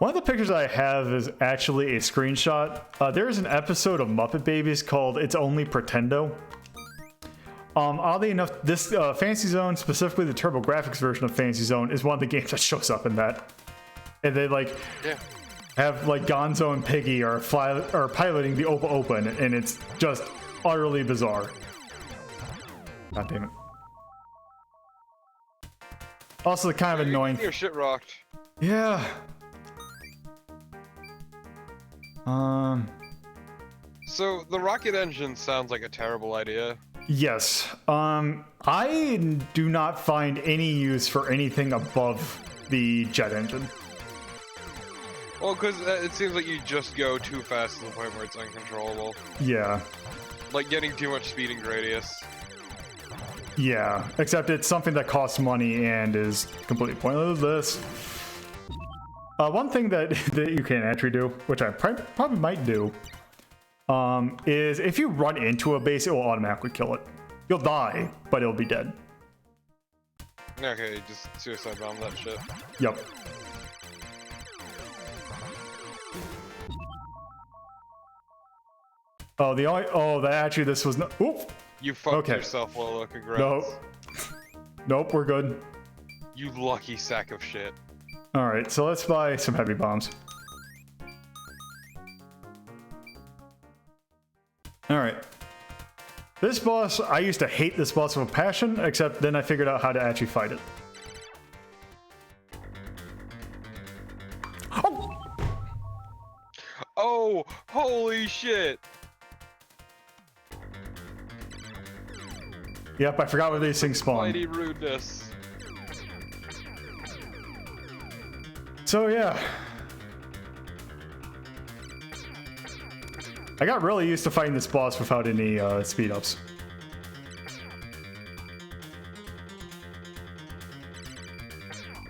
of the pictures I have is actually a screenshot. There's an episode of Muppet Babies called It's Only Pretendo. Oddly enough, this Fantasy Zone, specifically the TurboGrafx version of Fantasy Zone, is one of the games that shows up in that. And they like have like Gonzo and Piggy are piloting the Opa Opa, and it's just utterly bizarre. God damn it. Also, kind of annoying. your shit rocked. Yeah. So the rocket engine sounds like a terrible idea. Yes. I do not find any use for anything above the jet engine. Well, because it seems like you just go too fast to the point where it's uncontrollable. Yeah. Like getting too much speeding radius. Yeah. Except it's something that costs money and is completely pointless. One thing that you can actually do, which I probably might do, is if you run into a base, it will automatically kill it. You'll die, but it'll be dead. Okay, just suicide bomb that shit. Yep. Oh, this was no. Oop. You fucked yourself, Lola. Congrats. No. Nope, we're good. You lucky sack of shit. All right, so let's buy some heavy bombs. All right. This boss, I used to hate this boss with a passion, except then I figured out how to actually fight it. Oh! Oh, holy shit! Yep, I forgot where these things spawn. Mighty rudeness. So yeah. I got really used to fighting this boss without any speed ups.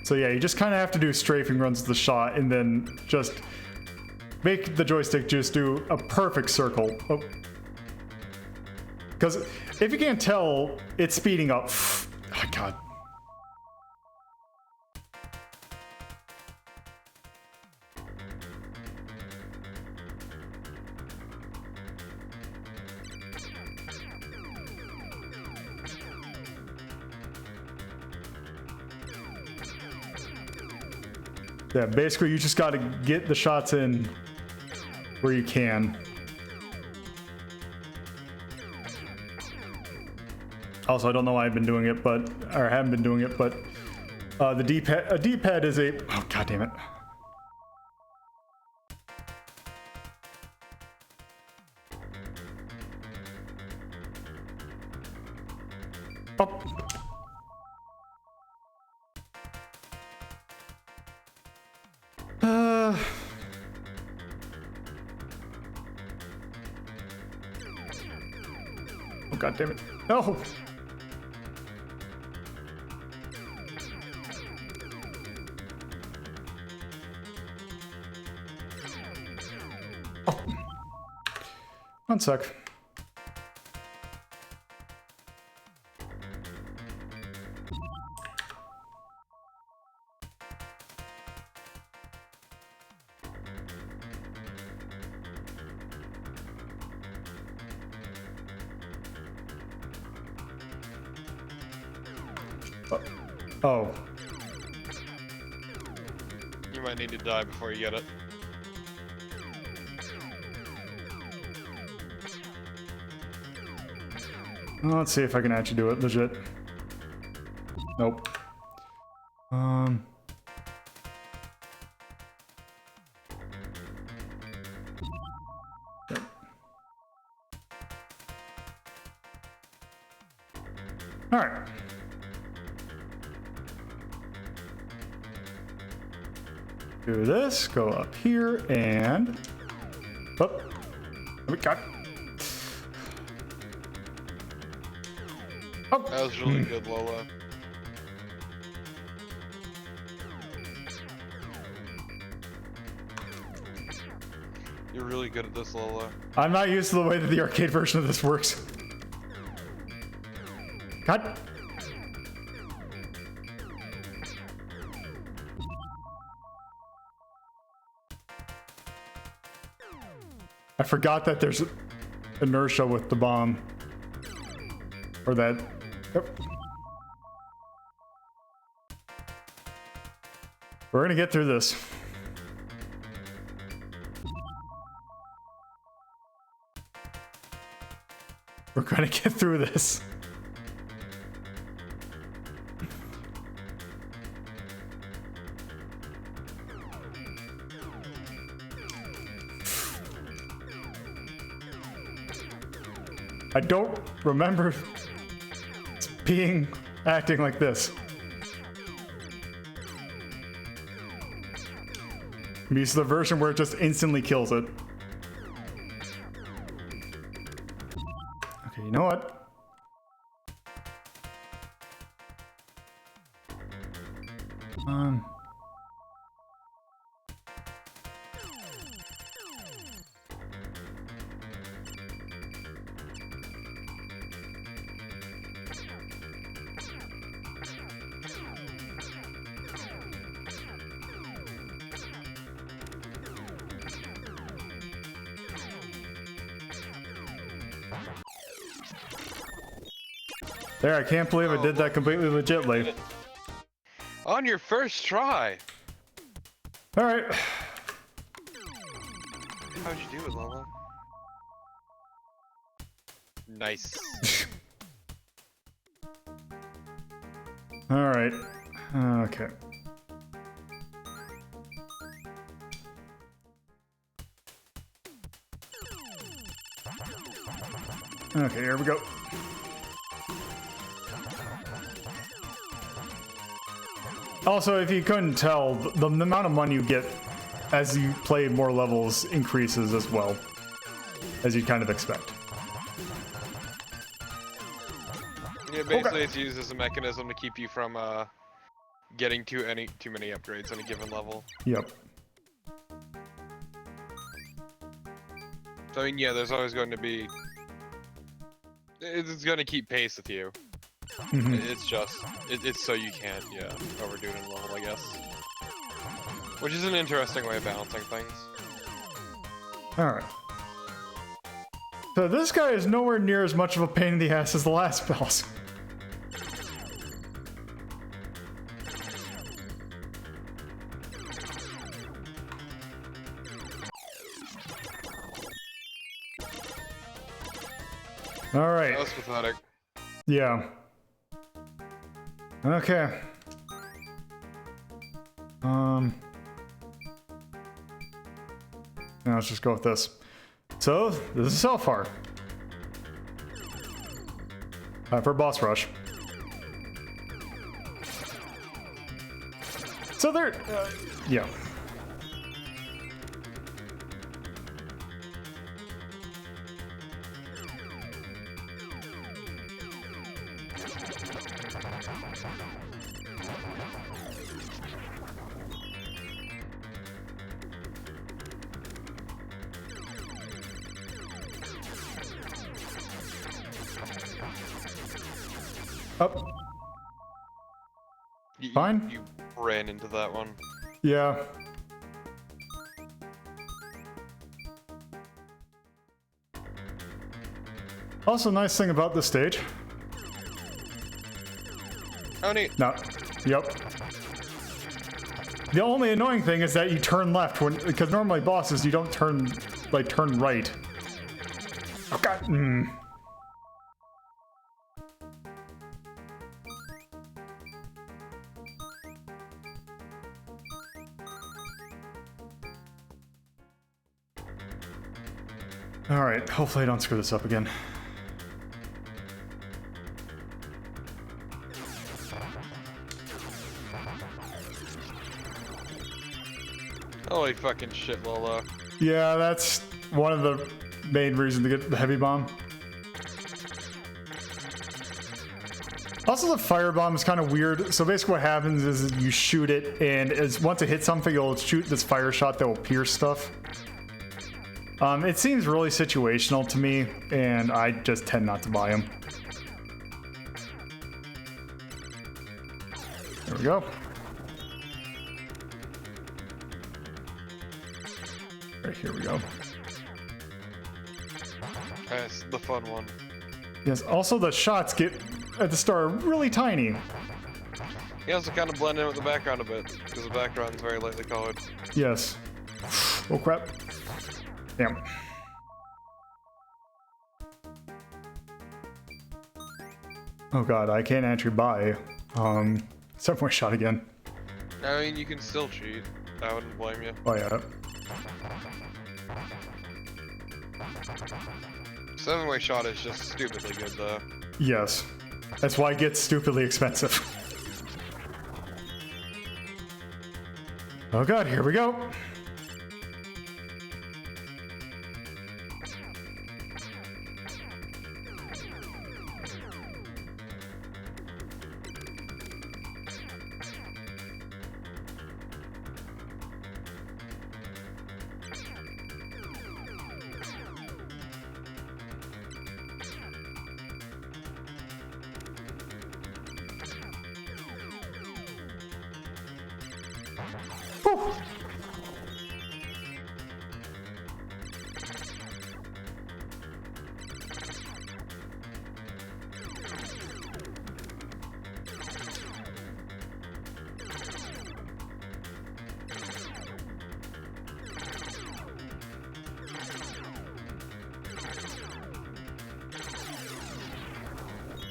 So yeah, you just kind of have to do strafing runs with the shot and then just make the joystick just do a perfect circle. Because if you can't tell, it's speeding up. Oh, God. Yeah, basically you just got to get the shots in where you can. Also, I don't know why I've been doing it, or haven't been doing it, but the D-pad is a, oh, God damn it. Oh. Oh, God damn it. No. Oh. One sec. Oh. You might need to die before you get it. Well, let's see if I can actually do it legit. Nope. Yep. All right. Do this, go up here, and... Oh, we got... Oh. That was really good, Lola. You're really good at this, Lola. I'm not used to the way that the arcade version of this works. God. I forgot that there's inertia with the bomb. Or that... Yep. We're gonna get through this. We're gonna get through this. I don't remember acting like this. I'm used to the version where it just instantly kills it. Okay, you know what? There, I can't believe I did that completely legitly. On your first try! Alright. How'd you do it, Lola? Nice. Alright. Okay. Okay, here we go. Also, if you couldn't tell, the amount of money you get as you play more levels increases as well, as you'd kind of expect. Yeah, basically it's used as a mechanism to keep you from getting too many upgrades on a given level. Yep. So I mean, yeah, there's always going to be... It's going to keep pace with you. It's just... It's so you can't, yeah, overdo it in a level, I guess. Which is an interesting way of balancing things. Alright. So this guy is nowhere near as much of a pain in the ass as the last boss. Alright. That was pathetic. Yeah. Okay. Now let's just go with this. So, this is so far. Time for a boss rush. So there, yeah. Up. Fine. You ran into that one. Yeah. Also, nice thing about this stage. Oh, neat. No. Yep. The only annoying thing is that you turn left when, because normally bosses you don't turn, like turn right. Oh god. All right. Hopefully I don't screw this up again. Holy fucking shit, Lolo. Yeah, that's one of the main reasons to get the heavy bomb. Also, the fire bomb is kind of weird. So basically what happens is you shoot it, and once it hits something, it'll shoot this fire shot that will pierce stuff. It seems really situational to me, and I just tend not to buy them. There we go. Right, here we go. That's the fun one. Yes, also the shots get at the start are really tiny. You also kind of blend in with the background a bit, because the background's very lightly colored. Yes. Oh crap. Damn. Oh god, I can't actually buy 7-way shot again. I mean, you can still cheat. I wouldn't blame you. Oh yeah. 7-way shot is just stupidly good, though. Yes. That's why it gets stupidly expensive. Oh god, here we go. Whew.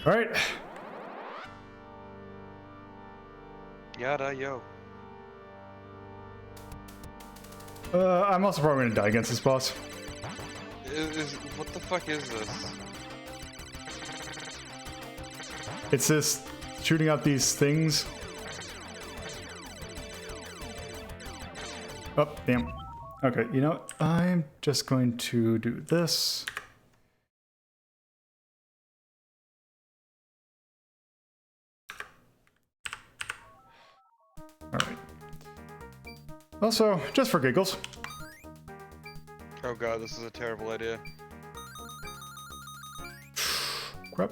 All right. Yada yo. I'm also probably gonna die against this boss. What the fuck is this? It's this shooting out these things. Oh, damn. Okay, you know what? I'm just going to do this. Alright. Also, just for giggles. Oh god, this is a terrible idea. Crap.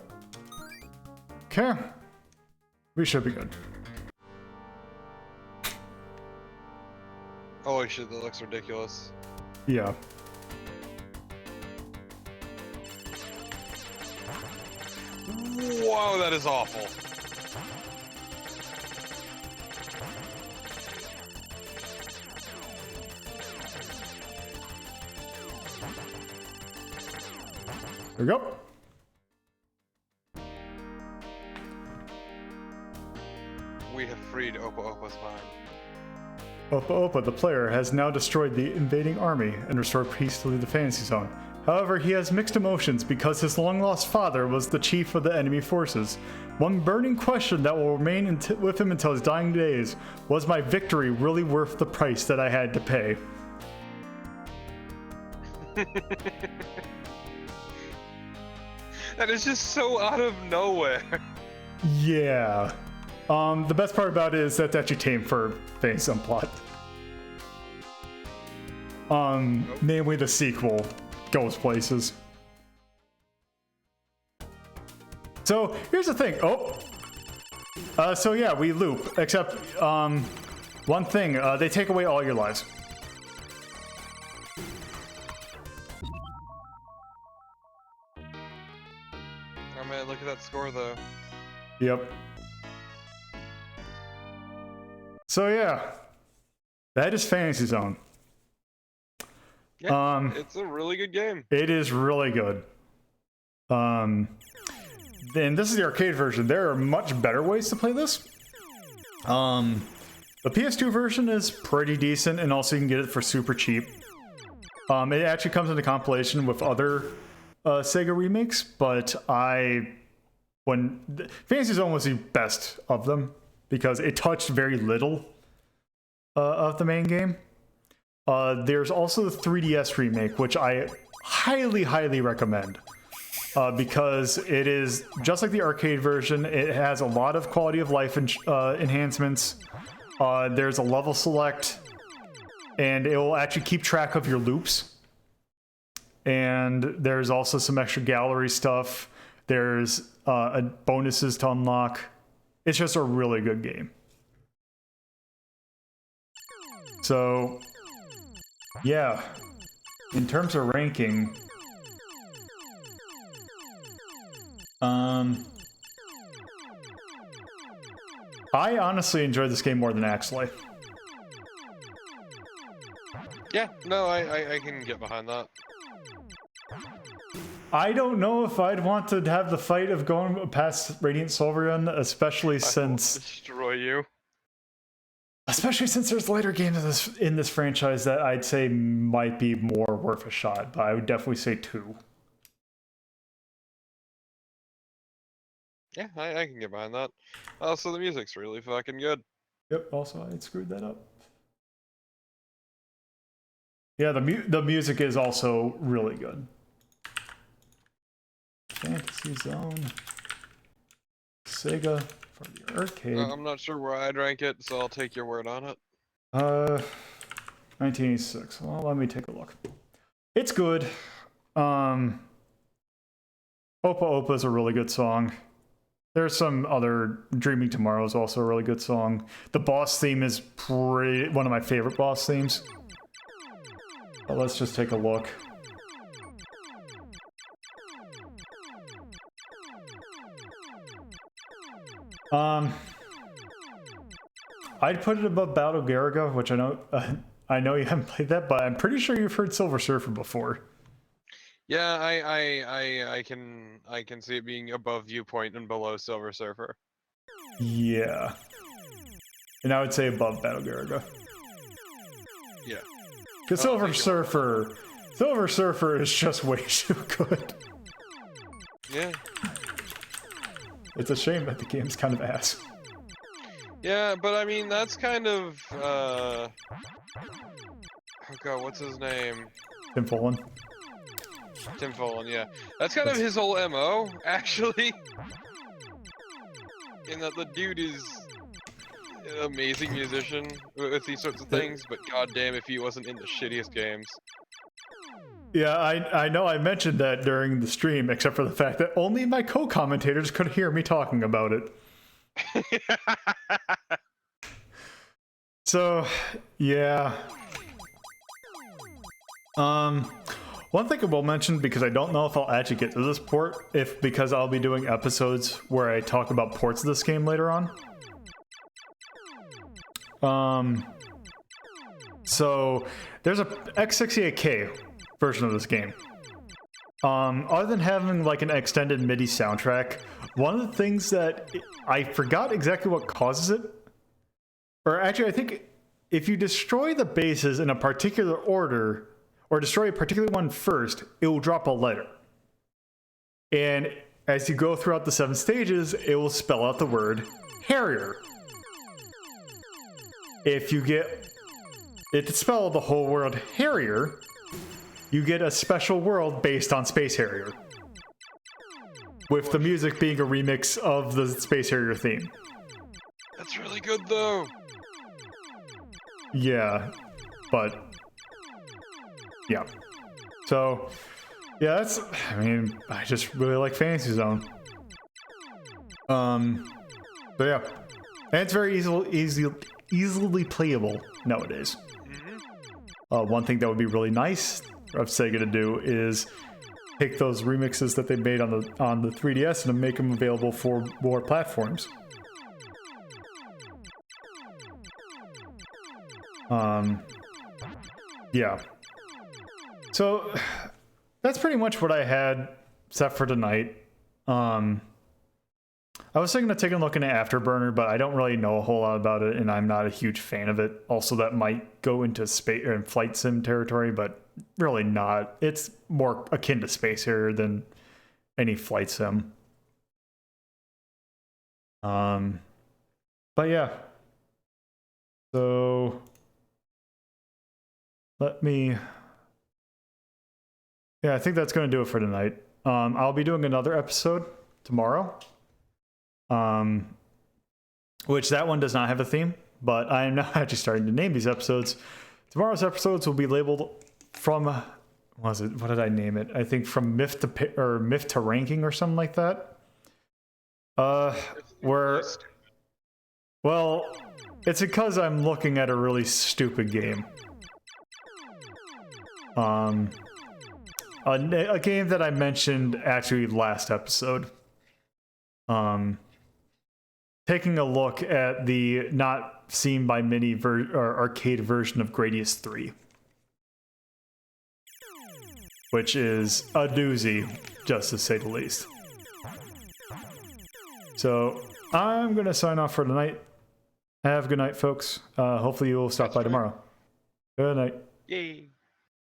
Okay. We should be good. Holy shit, that looks ridiculous. Yeah. Whoa, that is awful. There we go. We have freed Opa Opa's mind. Opa Opa, the player, has now destroyed the invading army and restored peace to the fantasy zone. However, he has mixed emotions because his long-lost father was the chief of the enemy forces. One burning question that will remain with him until his dying days: was my victory really worth the price that I had to pay? That is just so out of nowhere. Yeah. The best part about it is that's actually tame for Fantasy Zone plot. Namely the sequel goes places. So here's the thing. So yeah, we loop. Except one thing, they take away all your lives. Oh man, look at that score though. Yep. So yeah, that is Fantasy Zone. Yeah, it's a really good game. It is really good. And this is the arcade version. There are much better ways to play this. The PS2 version is pretty decent, and also you can get it for super cheap. It actually comes in a compilation with other SEGA remakes, but Fantasy Zone was the best of them because it touched very little of the main game. There's also the 3DS remake, which I highly recommend because it is just like the arcade version. It has a lot of quality of life enhancements. There's a level select, and it will actually keep track of your loops. And there's also some extra gallery stuff. There's bonuses to unlock. It's just a really good game. So, yeah, in terms of ranking, I honestly enjoyed this game more than Axelay. Yeah, no, I can get behind that. I don't know if I'd want to have the fight of going past Radiant Silverion, especially since destroy you. Especially since there's later games in this franchise that I'd say might be more worth a shot, but I would definitely say 2. Yeah, I can get behind that. Also, the music's really fucking good. Yep, also I screwed that up. Yeah, the music is also really good. Fantasy Zone. SEGA for the arcade. I'm not sure where I'd rank it, so I'll take your word on it. 1986. Well, let me take a look. It's good. Opa Opa is a really good song. There's some other. Dreaming Tomorrow is also a really good song. The boss theme is one of my favorite boss themes. But let's just take a look. I'd put it above Battle Garaga, which I know you haven't played that, but I'm pretty sure you've heard Silver Surfer before. Yeah, I can see it being above Viewpoint and below Silver Surfer. Yeah. And I would say above Battle Garaga. Yeah. Because Silver Surfer is just way too good. Yeah. It's a shame that the game's kind of ass. Yeah, but I mean, that's kind of, oh god, what's his name? Tim Follin. Tim Follin, yeah. That's kind of his whole MO, actually. In that the dude is an amazing musician with these sorts of things, but goddamn if he wasn't in the shittiest games. Yeah, I know I mentioned that during the stream, except for the fact that only my co-commentators could hear me talking about it. So, yeah. One thing I will mention, because I don't know if I'll actually get to this port, because I'll be doing episodes where I talk about ports of this game later on. So, there's a X68K version of this game. Other than having like an extended MIDI soundtrack, one of the things that I forgot exactly what causes it, or actually I think if you destroy the bases in a particular order, or destroy a particular one first, it will drop a letter. And as you go throughout the 7 stages, it will spell out the word Harrier. If you get it to spell the whole word Harrier, you get a special world based on Space Harrier. With the music being a remix of the Space Harrier theme. That's really good, though. Yeah, but yeah. So, yeah, I mean, I just really like Fantasy Zone. But yeah. And it's very easily playable nowadays. One thing that would be really nice of Sega to do is take those remixes that they made on the 3DS and make them available for more platforms. Yeah. So that's pretty much what I had set for tonight. I was thinking of taking a look into Afterburner, but I don't really know a whole lot about it, and I'm not a huge fan of it. Also, that might go into space or flight sim territory, but really not. It's more akin to Space Harrier than any flight sim. But yeah. So let me. Yeah, I think that's going to do it for tonight. I'll be doing another episode tomorrow. Which that one does not have a theme, but I am now actually starting to name these episodes. Tomorrow's episodes will be labeled from, what was it? What did I name it? I think from myth to ranking or something like that. Well, it's because I'm looking at a really stupid game. A game that I mentioned actually last episode. Taking a look at the not seen by many or arcade version of Gradius 3. Which is a doozy, just to say the least. So, I'm going to sign off for tonight. Have a good night, folks. Hopefully you'll stop by tomorrow. Good night. Yay.